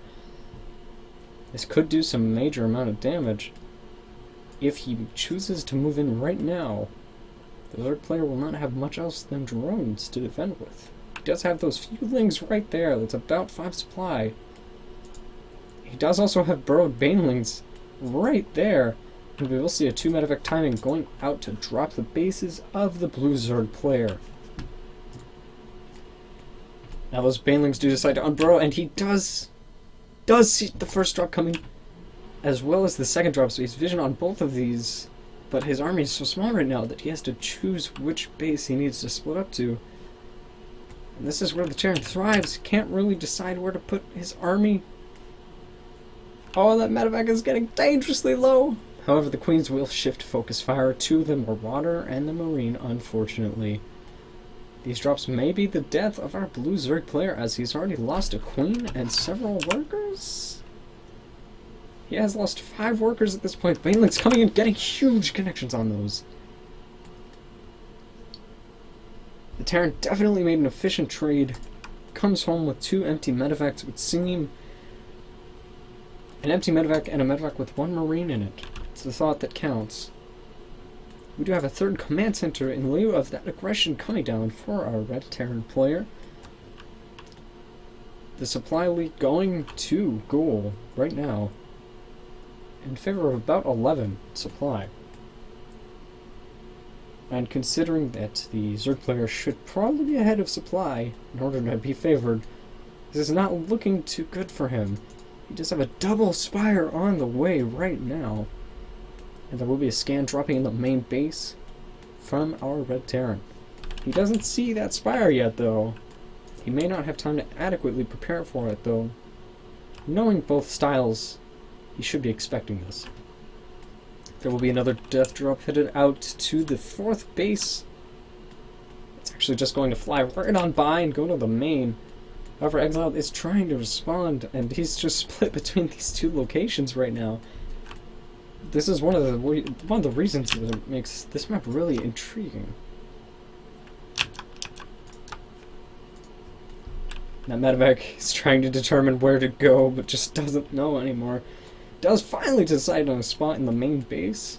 Speaker 1: This could do some major amount of damage. If he chooses to move in right now, the Zerg player will not have much else than drones to defend with. He does have those few lings right there. That's about 5 supply. He does also have burrowed banelings right there. And we will see a 2 medevac timing going out to drop the bases of the blue Zerg player. Now those banelings do decide to unburrow, and he does see the first drop coming, as well as the second drop, so he has vision on both of these, but his army is so small right now that he has to choose which base he needs to split up to. And this is where the Terran thrives. He can't really decide where to put his army. Oh, that medevac is getting dangerously low. However, the Queens will shift focus fire to the Marauder and the Marine, unfortunately. These drops may be the death of our blue Zerg player, as he's already lost a Queen and several workers. He has lost 5 workers at this point. Baneling's coming in, getting huge connections on those. The Terran definitely made an efficient trade. Comes home with 2 empty medevacs, would seem. An empty medevac and a medevac with 1 Marine in it. It's the thought that counts. We do have a 3rd command center in lieu of that aggression coming down for our red Terran player. The supply lead going to Ghoul right now in favor of about 11 supply. And considering that the Zerg player should probably be ahead of supply in order to be favored, this is not looking too good for him. He does have a double spire on the way right now. And there will be a scan dropping in the main base from our red Terran. He doesn't see that spire yet, though. He may not have time to adequately prepare for it, though. Knowing both styles, he should be expecting this. There will be another death drop headed out to the 4th base. It's actually just going to fly right on by and go to the main. However, Exiled is trying to respond, and he's just split between these 2 locations right now. This is one of the reasons that it makes this map really intriguing. That medevac is trying to determine where to go, but just doesn't know anymore. Does finally decide on a spot in the main base,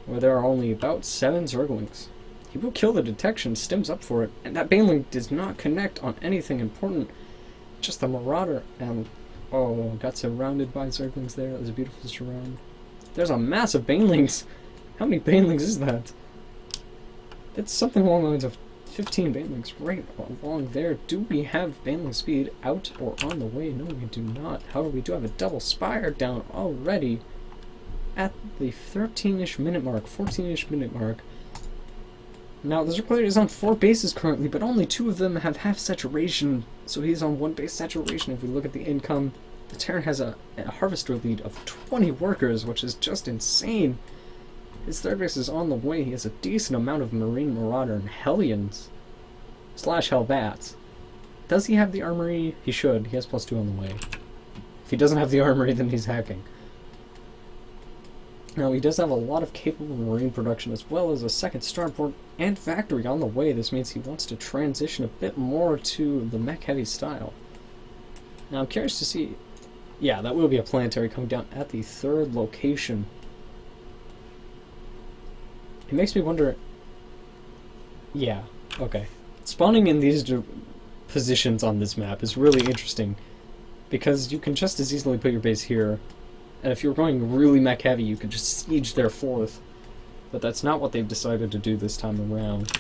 Speaker 1: where there are only about 7 Zerglings. He will kill the detection, stims up for it, and that Baneling does not connect on anything important. Just the Marauder, and oh, got surrounded by Zerglings there. That was a beautiful surround. There's a mass of Banelings. How many Banelings is that? That's something along the lines of 15 Banelings right along there. Do we have Baneling speed out or on the way? No, we do not. However, we do have a double spire down already at the 13-ish minute mark, 14-ish minute mark. Now, the Zerg player is on 4 bases currently, but only 2 of them have half saturation, so he's on 1 base saturation. If we look at the income, the Terran has a harvester lead of 20 workers, which is just insane. His 3rd base is on the way. He has a decent amount of Marine Marauder and Hellions / Hellbats. Does he have the armory? He should. He has +2 on the way. If he doesn't have the armory, then he's hacking. Now, he does have a lot of capable marine production, as well as a 2nd starport and factory on the way. This means he wants to transition a bit more to the mech-heavy style. Now, I'm curious to see... Yeah, that will be a planetary coming down at the 3rd location. It makes me wonder... Yeah, okay. Spawning in these positions on this map is really interesting, because you can just as easily put your base here, and if you're going really mech heavy, you could just siege their 4th. But that's not what they've decided to do this time around.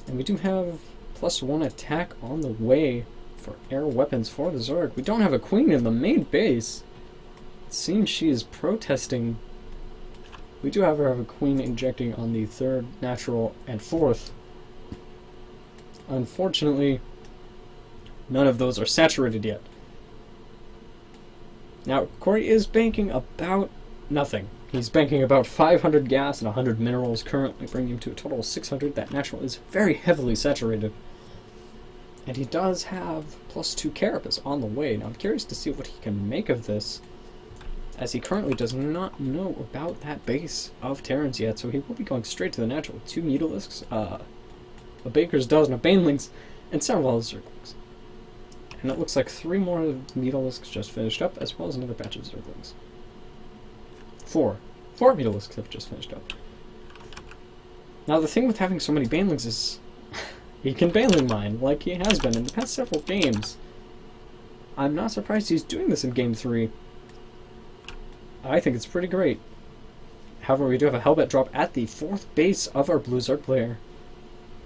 Speaker 1: And we do have +1 attack on the way for air weapons for the Zerg. We don't have a queen in the main base. It seems she is protesting. We do, however, have a queen injecting on the 3rd, natural, and 4th. Unfortunately, none of those are saturated yet. Now, Corey is banking about nothing. He's banking about 500 gas and 100 minerals, currently bringing him to a total of 600. That natural is very heavily saturated. And he does have +2 carapace on the way. Now, I'm curious to see what he can make of this, as he currently does not know about that base of Terrans yet, so he will be going straight to the natural. 2 Mutalisks, a Baker's Dozen of Banelings, and several other Zerglings. And it looks like 3 more Mutalisks just finished up, as well as another batch of Zerglings. 4 Mutalisks have just finished up. Now, the thing with having so many Banelings is he can Baneling mine, like he has been in the past several games. I'm not surprised he's doing this in Game 3. I think it's pretty great. However, we do have a Hellbat drop at the 4th base of our Blue Zerg player.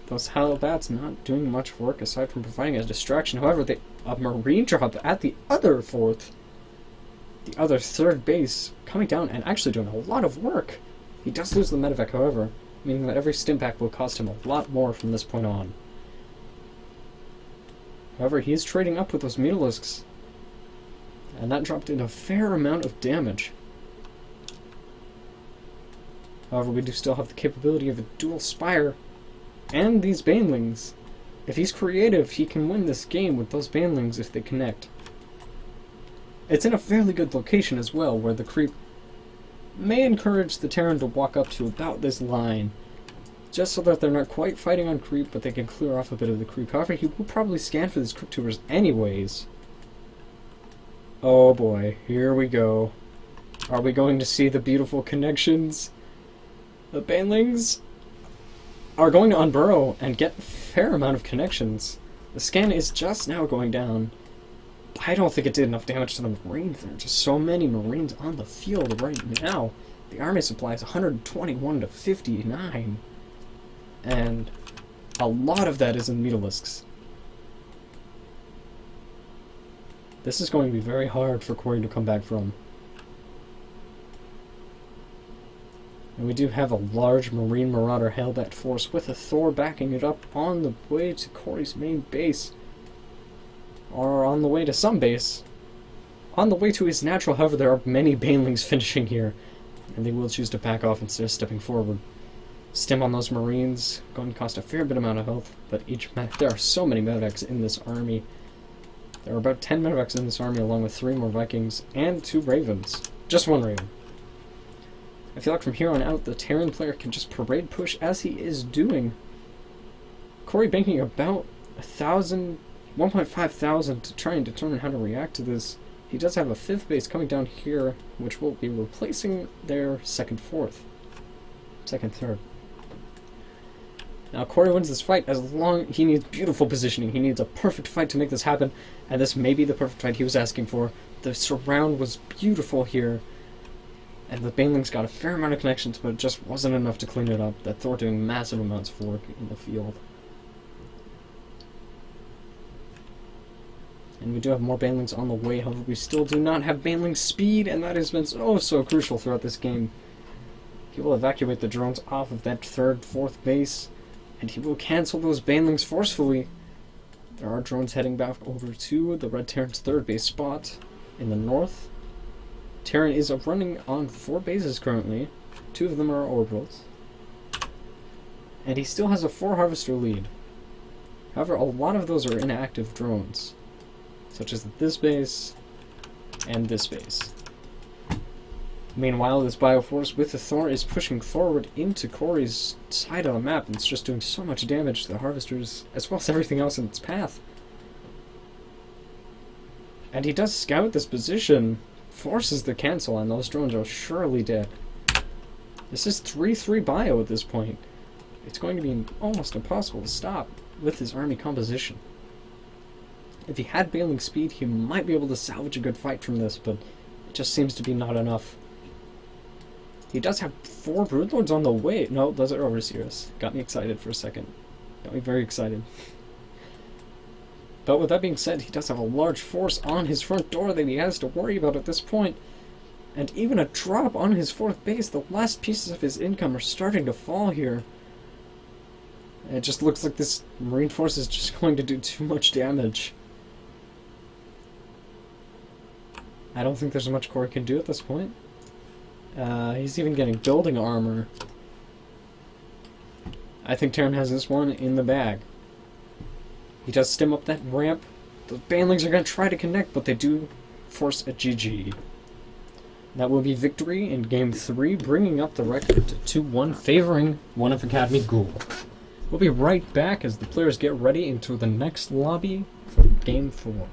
Speaker 1: Those Hellbats not doing much work aside from providing a distraction. However, a Marine drop at the other 4th, the other 3rd base, coming down and actually doing a lot of work. He does lose the medevac, however, meaning that every Stimpack will cost him a lot more from this point on. However, he is trading up with those Mutalisks, and that dropped in a fair amount of damage. However, we do still have the capability of a dual Spire and these Banelings. If he's creative, he can win this game with those Banelings if they connect. It's in a fairly good location as well, where the creep may encourage the Terran to walk up to about this line, just so that they're not quite fighting on creep, but they can clear off a bit of the creep. However, he will probably scan for these creep tubers anyways. Oh boy, here we go. Are we going to see the beautiful connections? The Banelings are going to unburrow and get a fair amount of connections. The scan is just now going down. I don't think it did enough damage to the Marines. There are just so many Marines on the field right now. The army supply is 121 to 59. And a lot of that is in Mutalisks. This is going to be very hard for Corey to come back from. And we do have a large Marine Marauder Hellbat force with a Thor backing it up on the way to Corey's main base. Or on the way to some base. On the way to his natural, however, there are many Banelings finishing here. And they will choose to back off instead of stepping forward. Stim on those Marines, going to cost a fair bit amount of health, but there are so many medevacs in this army. There are about 10 medevacs in this army, along with 3 more Vikings and 2 Ravens. Just 1 Raven. I feel like from here on out, the Terran player can just parade push as he is doing. Corey banking about 1.5 thousand to try and determine how to react to this. He does have a 5th base coming down here, which will be replacing their 2nd, 3rd. Now, Corey wins this fight as long he needs beautiful positioning. He needs a perfect fight to make this happen, and this may be the perfect fight he was asking for. The surround was beautiful here, and the Banelings got a fair amount of connections, but it just wasn't enough to clean it up. That Thor doing massive amounts of work in the field. And we do have more Banelings on the way, however we still do not have Baneling speed, and that has been so crucial throughout this game. He will evacuate the drones off of that third, fourth base, and he will cancel those banelings forcefully. There are drones heading back over to the Red Terran's third base spot in the north. Terran is running on 4 bases currently. 2 of them are orbitals. And he still has a 4 harvester lead. However, a lot of those are inactive drones, such as this base and this base. Meanwhile, this Bioforce with the Thor is pushing forward into Corey's side of the map, and it's just doing so much damage to the harvesters, as well as everything else in its path. And he does scout this position, forces the cancel, and those drones are surely dead. This is 3-3 Bio at this point. It's going to be almost impossible to stop with his army composition. If he had bailing speed, he might be able to salvage a good fight from this, but it just seems to be not enough. He does have 4 Broodlords on the way. No, those are Overseers. Got me excited for a second. Got me very excited. But with that being said, he does have a large force on his front door that he has to worry about at this point. And even a drop on his 4th base, the last pieces of his income are starting to fall here. And it just looks like this Marine force is just going to do too much damage. I don't think there's much Corey can do at this point. He's even getting building armor. I think Terran has this one in the bag. He does stem up that ramp. The banelings are going to try to connect, but they do force a GG. That will be victory in Game 3, bringing up the record to 2-1, favoring one of Academy Ghoul. We'll be right back as the players get ready into the next lobby for Game 4.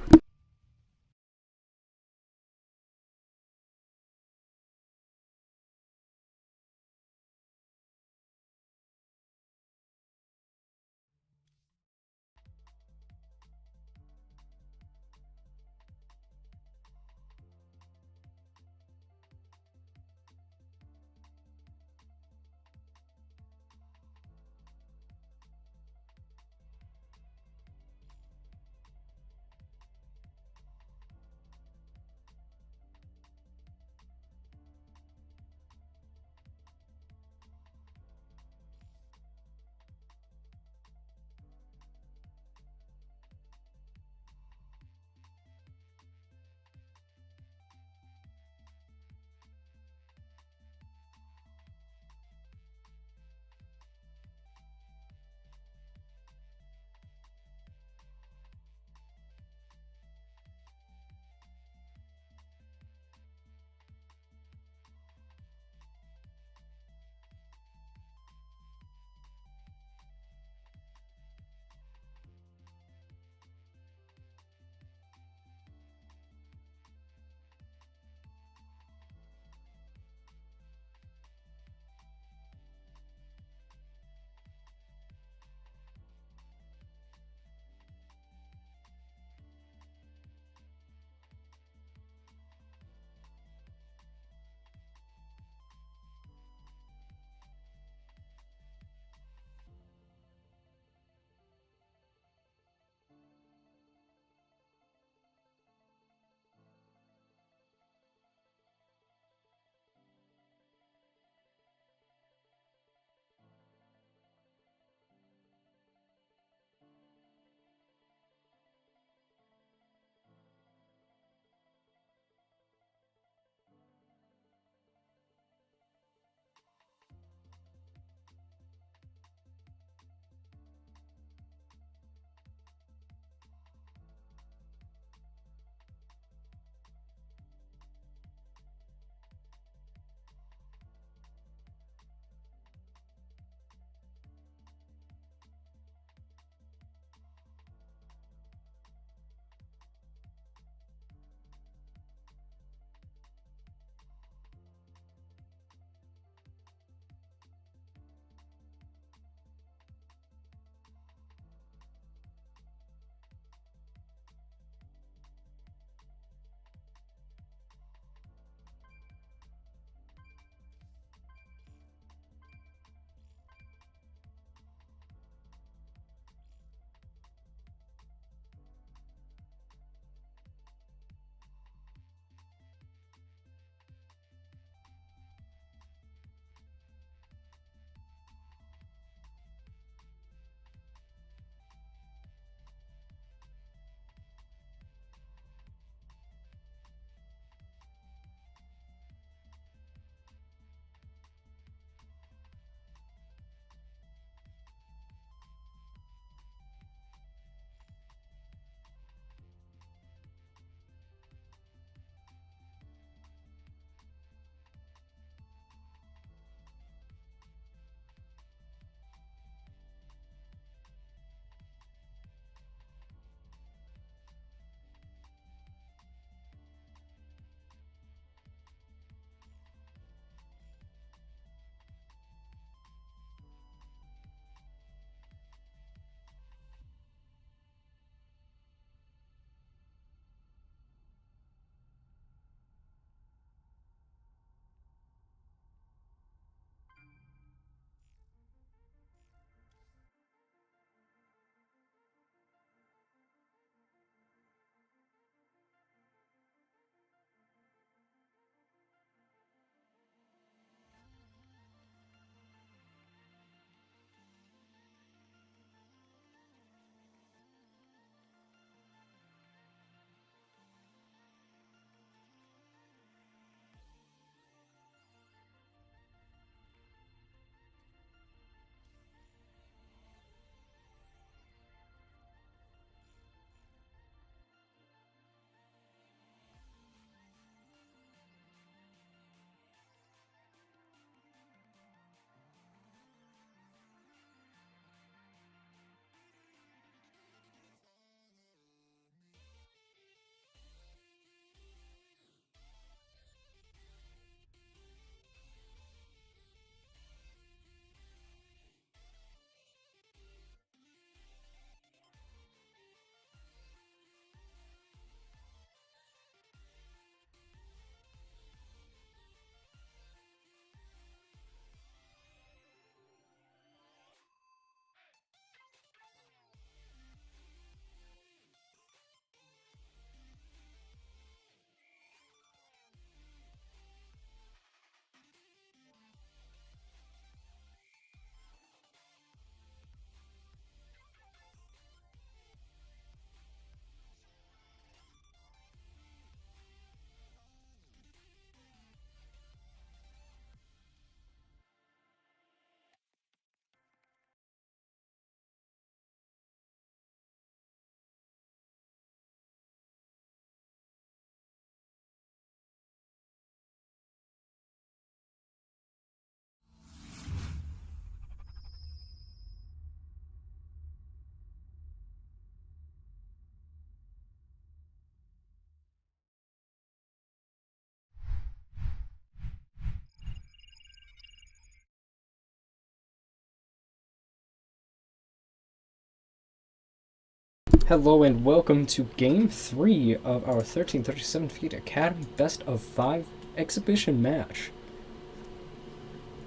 Speaker 1: Hello and welcome to Game 3 of our 1337 Feet Academy Best of 5 exhibition match.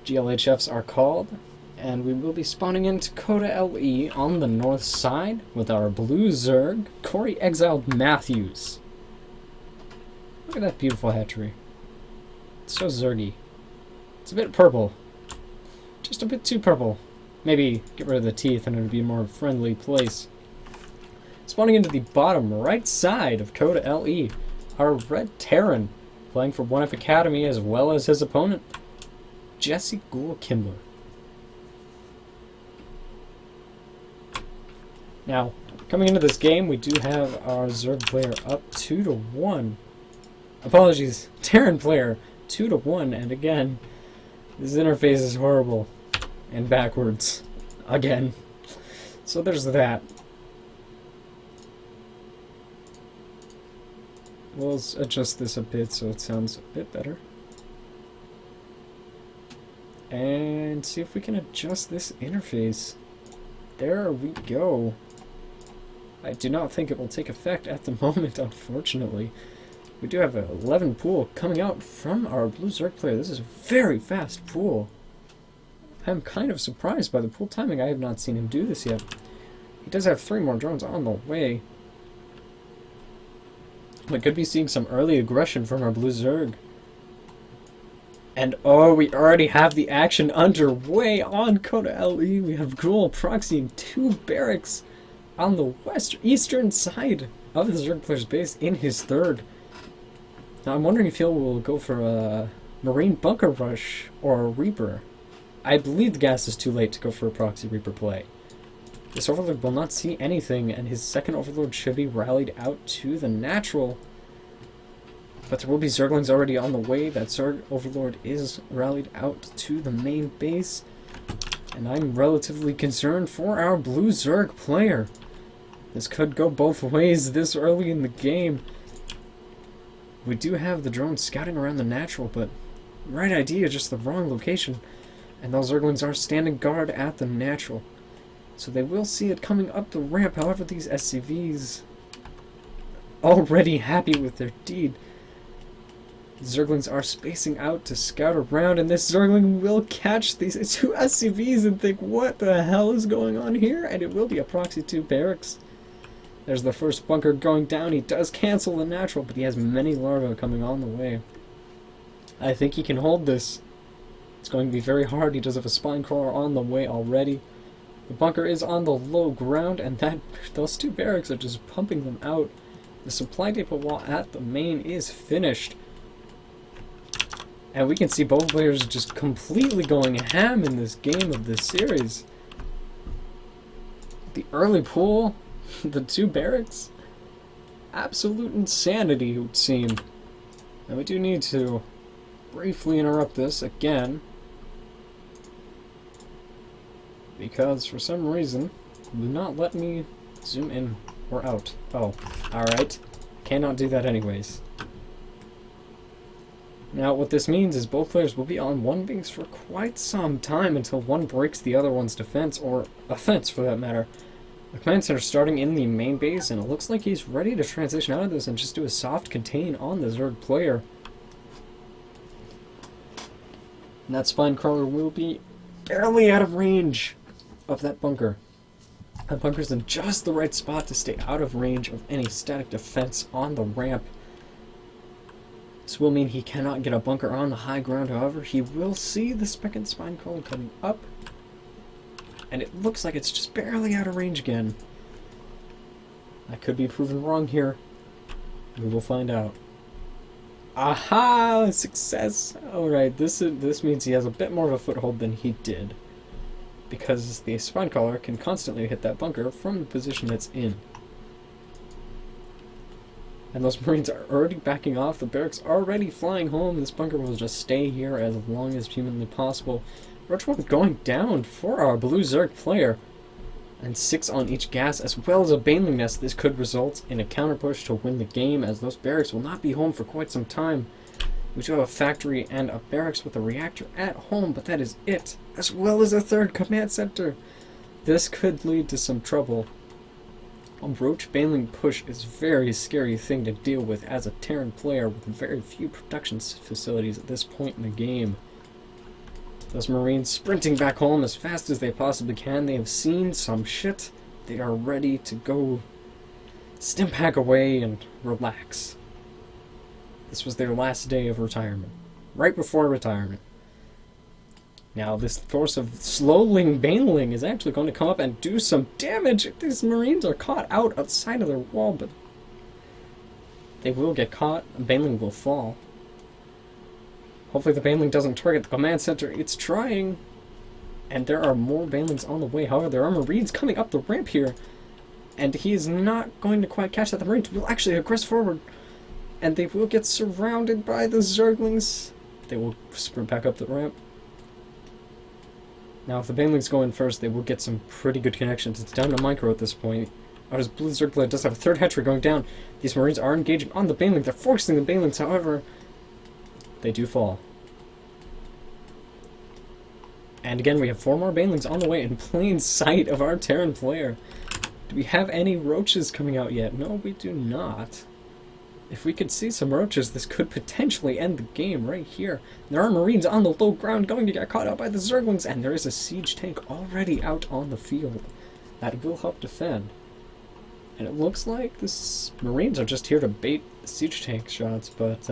Speaker 1: GLHFs are called, and we will be spawning into Coda LE on the north side with our blue Zerg, Corey Exiled Matthews. Look at that beautiful hatchery. It's so Zergy. It's a bit purple. Just a bit too purple. Maybe get rid of the teeth and it would be a more friendly place. Spawning into the bottom right side of Coda LE, our Red Terran, playing for 1F Academy as well as his opponent, Jesse Ghoul Kimber. Now, coming into this game, we do have our Zerg player up 2-1. Apologies, Terran player 2-1, and again, this interface is horrible and backwards again. So there's that. We'll adjust this a bit so it sounds a bit better. And see if we can adjust this interface. There we go. I do not think it will take effect at the moment, unfortunately. We do have an 11 pool coming out from our blue Zerg player. This is a very fast pool. I'm kind of surprised by the pool timing. I have not seen him do this yet. He does have 3 more drones on the way. We could be seeing some early aggression from our blue Zerg. And oh, we already have the action underway on Coda LE. We have Ghoul proxying 2 barracks on the eastern side of the Zerg player's base in his third. Now I'm wondering if he will go for a Marine Bunker Rush or a Reaper. I believe the gas is too late to go for a proxy Reaper play. This Overlord will not see anything, and his second Overlord should be rallied out to the natural. But there will be Zerglings already on the way. That Zerg Overlord is rallied out to the main base. And I'm relatively concerned for our blue Zerg player. This could go both ways this early in the game. We do have the drones scouting around the natural, but right idea, just the wrong location. And those Zerglings are standing guard at the natural. So they will see it coming up the ramp. However, these SCVs already happy with their deed. The Zerglings are spacing out to scout around, and this Zergling will catch these 2 SCVs and think, what the hell is going on here? And it will be a proxy 2 barracks. There's the first bunker going down. He does cancel the natural, but he has many larvae coming on the way. I think he can hold this. It's going to be very hard. He does have a spine crawler on the way already. The bunker is on the low ground, and those 2 barracks are just pumping them out. The supply depot wall at the main is finished. And we can see both players just completely going ham in this game of this series. The early pool, the 2 barracks, absolute insanity, it would seem. And we do need to briefly interrupt this again, because for some reason it will not let me zoom in or out. Oh, alright. Cannot do that anyways. Now what this means is both players will be on one base for quite some time until one breaks the other one's defense, or offense for that matter. The command center starting in the main base, and it looks like he's ready to transition out of this and just do a soft contain on the Zerg player. And that spine crawler will be barely out of range of that bunker. That bunker's in just the right spot to stay out of range of any static defense on the ramp. This will mean he cannot get a bunker on the high ground. However, he will see the second spine crawler coming up, and it looks like it's just barely out of range again. I could be proven wrong here. We will find out. Aha! Success! Alright, this means he has a bit more of a foothold than he did, because the spine crawler can constantly hit that bunker from the position it's in. And those Marines are already backing off. The barracks already flying home. This bunker will just stay here as long as humanly possible. Roach 1 going down for our blue Zerg player. And 6 on each gas, as well as a Baneling Nest. This could result in a counter push to win the game, as those barracks will not be home for quite some time. We do have a factory and a barracks with a reactor at home, but that is it. As well as a third command center. This could lead to some trouble. A roach baneling push is a very scary thing to deal with as a Terran player with very few production facilities at this point in the game. Those Marines sprinting back home as fast as they possibly can. They have seen some shit. They are ready to go stim-pack away and relax. This was their last day of retirement. Right before retirement. Now this force of slowling baneling is actually going to come up and do some damage. These Marines are caught outside of their wall, but they will get caught. Baneling will fall. Hopefully the baneling doesn't target the command center. It's trying. And there are more banelings on the way. However, there are Marines coming up the ramp here. And he is not going to quite catch that. The Marines will actually aggress forward. And they will get surrounded by the Zerglings. They will sprint back up the ramp. Now, if the banelings go in first, they will get some pretty good connections. It's down to micro at this point. His blue Zergler does have a third hatchery going down. These Marines are engaging on the baneling. They're forcing the banelings, however, they do fall. And again, we have 4 more banelings on the way in plain sight of our Terran player. Do we have any roaches coming out yet? No, we do not. If we could see some roaches, this could potentially end the game right here. There are Marines on the low ground going to get caught out by the Zerglings, and there is a siege tank already out on the field that will help defend. And it looks like the Marines are just here to bait the siege tank shots, but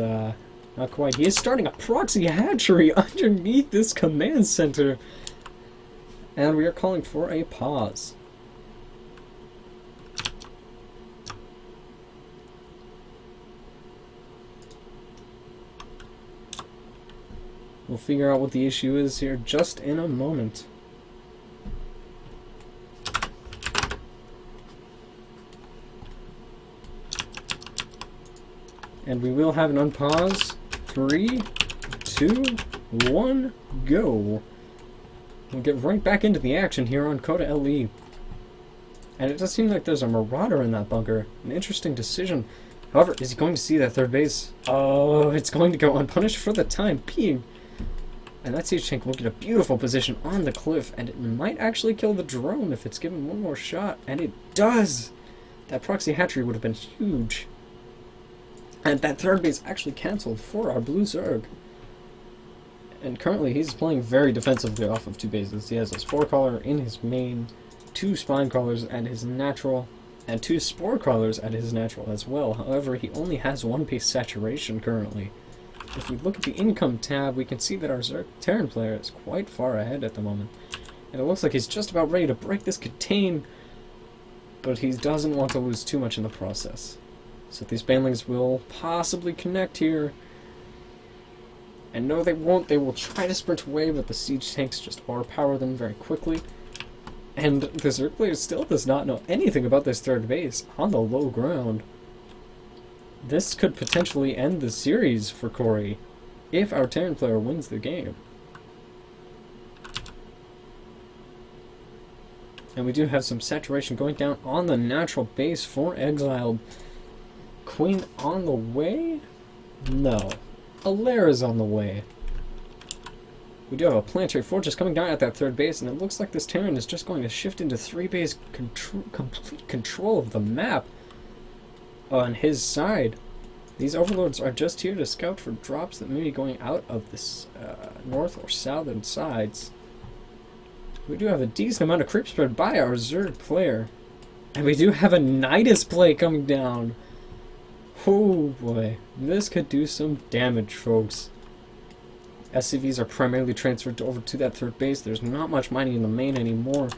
Speaker 1: not quite. He is starting a proxy hatchery underneath this command center, and we are calling for a pause. We'll figure out what the issue is here just in a moment. And we will have an unpause. 3, 2, 1, go. We'll get right back into the action here on Coda LE. And it does seem like there's a marauder in that bunker. An interesting decision. However, is he going to see that third base? Oh, it's going to go unpunished for the time being. And that siege tank will get a beautiful position on the cliff, and it might actually kill the drone if it's given one more shot, and it does! That proxy hatchery would have been huge. And that third base actually cancelled for our blue Zerg. And currently he's playing very defensively off of 2 bases. He has a Spore Caller in his main, 2 Spine Crawlers at his natural, and 2 Spore Crawlers at his natural as well. However, he only has 1 base saturation currently. If we look at the income tab, we can see that our Terran player is quite far ahead at the moment. And it looks like he's just about ready to break this contain, but he doesn't want to lose too much in the process. So these banelings will possibly connect here. And no, they won't. They will try to sprint away, but the siege tanks just overpower them very quickly. And the Zerg player still does not know anything about this third base on the low ground. This could potentially end the series for Corey if our Terran player wins the game. And we do have some saturation going down on the natural base for Exiled. Queen on the way? No. Alera's on the way. We do have a planetary fortress coming down at that third base, and it looks like this Terran is just going to shift into 3-base complete control of the map on his side. These overlords are just here to scout for drops that may be going out of this north or southern sides. We do have a decent amount of creep spread by our Zerg player. And we do have a Nidus play coming down. Oh boy, this could do some damage, folks. SCVs are primarily transferred over to that third base. There's not much mining in the main anymore.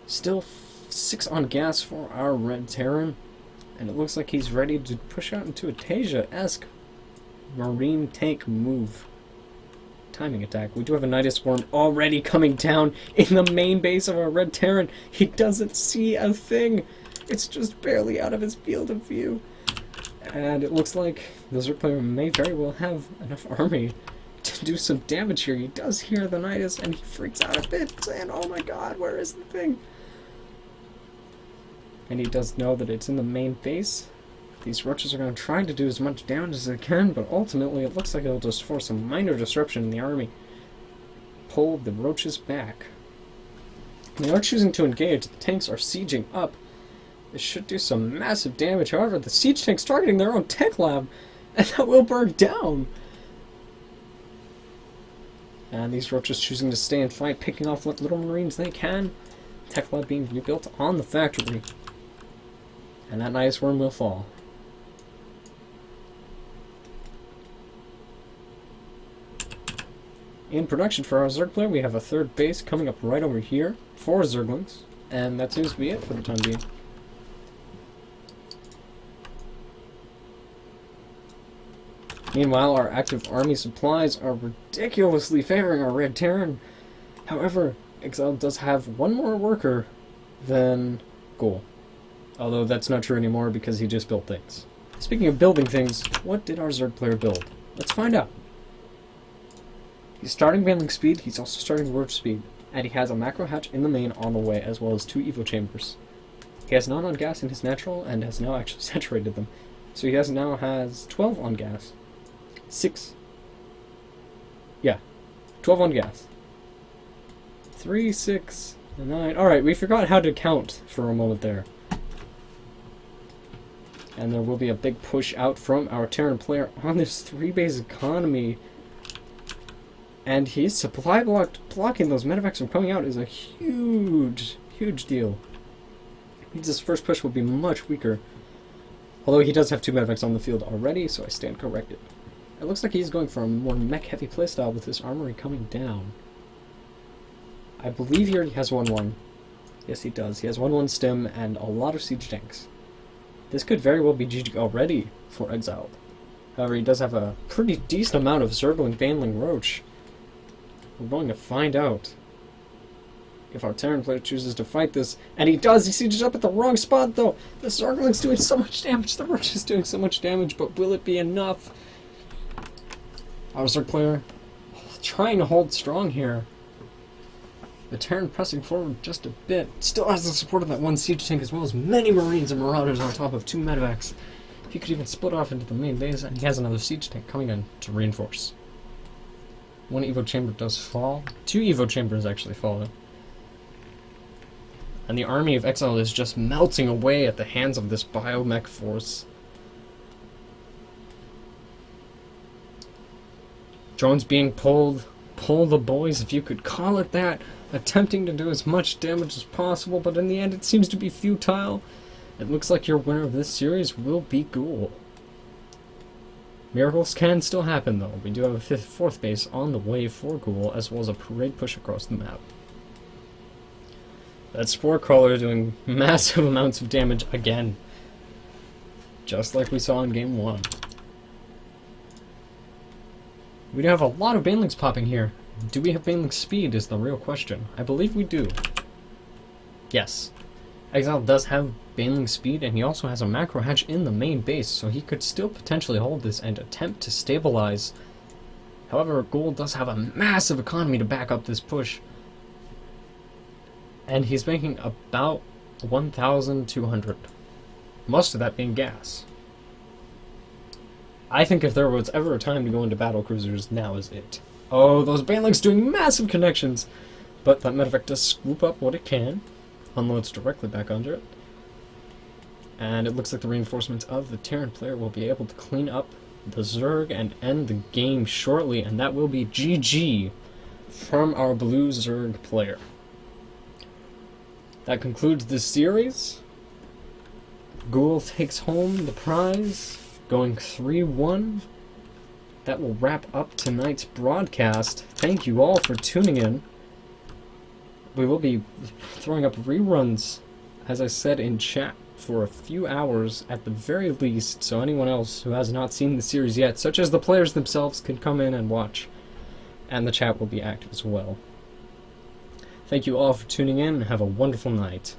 Speaker 1: Still 6 on gas for our Red Terran. And it looks like he's ready to push out into a Tasia-esque Marine tank move. Timing attack. We do have a Nidus Worm already coming down in the main base of our Red Terran. He doesn't see a thing. It's just barely out of his field of view. And it looks like the Zerg player may very well have enough army to do some damage here. He does hear the Nidus and he freaks out a bit, saying, oh my god, where is the thing? And he does know that it's in the main base. These roaches are going to try to do as much damage as they can, but ultimately it looks like it'll just force a minor disruption in the army. Pull the roaches back. They are choosing to engage. The tanks are sieging up. This should do some massive damage. However, the siege tank's targeting their own tech lab, and that will burn down. And these roaches choosing to stay and fight, picking off what little marines they can. Tech lab being rebuilt on the factory. And that nice worm will fall. In production for our Zerg player, we have a third base coming up right over here. 4 Zerglings. And that seems to be it for the time being. Meanwhile, our active army supplies are ridiculously favoring our Red Terran. However, Exiled does have one more worker than Ghoul. Although that's not true anymore because he just built things. Speaking of building things, what did our Zerg player build? Let's find out. He's starting Baneling Speed, he's also starting Roach Speed, and he has a macro hatch in the main on the way, as well as 2 Evo Chambers. He has none on gas in his natural, and has now actually saturated them. So he now has 12 on gas. 6. Yeah, 12 on gas. 3, 6, 9. Alright, we forgot how to count for a moment there. And there will be a big push out from our Terran player on this 3-base economy. And his supply blocking those medevacs from coming out is a huge, huge deal. This first push will be much weaker. Although he does have 2 medevacs on the field already, so I stand corrected. It looks like he's going for a more mech-heavy playstyle with his armory coming down. I believe he already has 1-1. Yes, he does. He has 1-1 stem and a lot of siege tanks. This could very well be GG already for Exiled. However, he does have a pretty decent amount of Zergling, Baneling, Roach. We're going to find out if our Terran player chooses to fight this. And he does! He sieges up at the wrong spot, though! The Zergling's doing so much damage, the Roach is doing so much damage, but will it be enough? Our Zerg player trying to hold strong here. The Terran pressing forward just a bit. Still has the support of that 1 siege tank, as well as many marines and marauders on top of 2 medevacs. He could even split off into the main base, and he has another siege tank coming in to reinforce. 1 Evo chamber does fall. 2 Evo chambers actually fall. And the army of Exile is just melting away at the hands of this biomech force. Drones being pulled. Pull the boys, if you could call it that. Attempting to do as much damage as possible, but in the end it seems to be futile. It looks like your winner of this series will be Ghoul. Miracles can still happen, though. We do have a 4th base on the way for Ghoul, as well as a parade push across the map. That Spore Crawler doing massive amounts of damage again. Just like we saw in Game 1. We do have a lot of Banelings popping here. Do we have Baneling Speed is the real question. I believe we do. Yes. Exile does have Baneling Speed, and he also has a macro hatch in the main base, so he could still potentially hold this and attempt to stabilize. However, Ghoul does have a massive economy to back up this push. And he's making about 1,200. Most of that being gas. I think if there was ever a time to go into battle cruisers, now is it. Oh, those Banelings doing massive connections! But that medevac does scoop up what it can. Unloads directly back under it. And it looks like the reinforcements of the Terran player will be able to clean up the Zerg and end the game shortly, and that will be GG from our blue Zerg player. That concludes this series. Ghoul takes home the prize, going 3-1. That will wrap up tonight's broadcast. Thank you all for tuning in. We will be throwing up reruns, as I said in chat, for a few hours at the very least, so anyone else who has not seen the series yet, such as the players themselves, can come in and watch. And the chat will be active as well. Thank you all for tuning in, and have a wonderful night.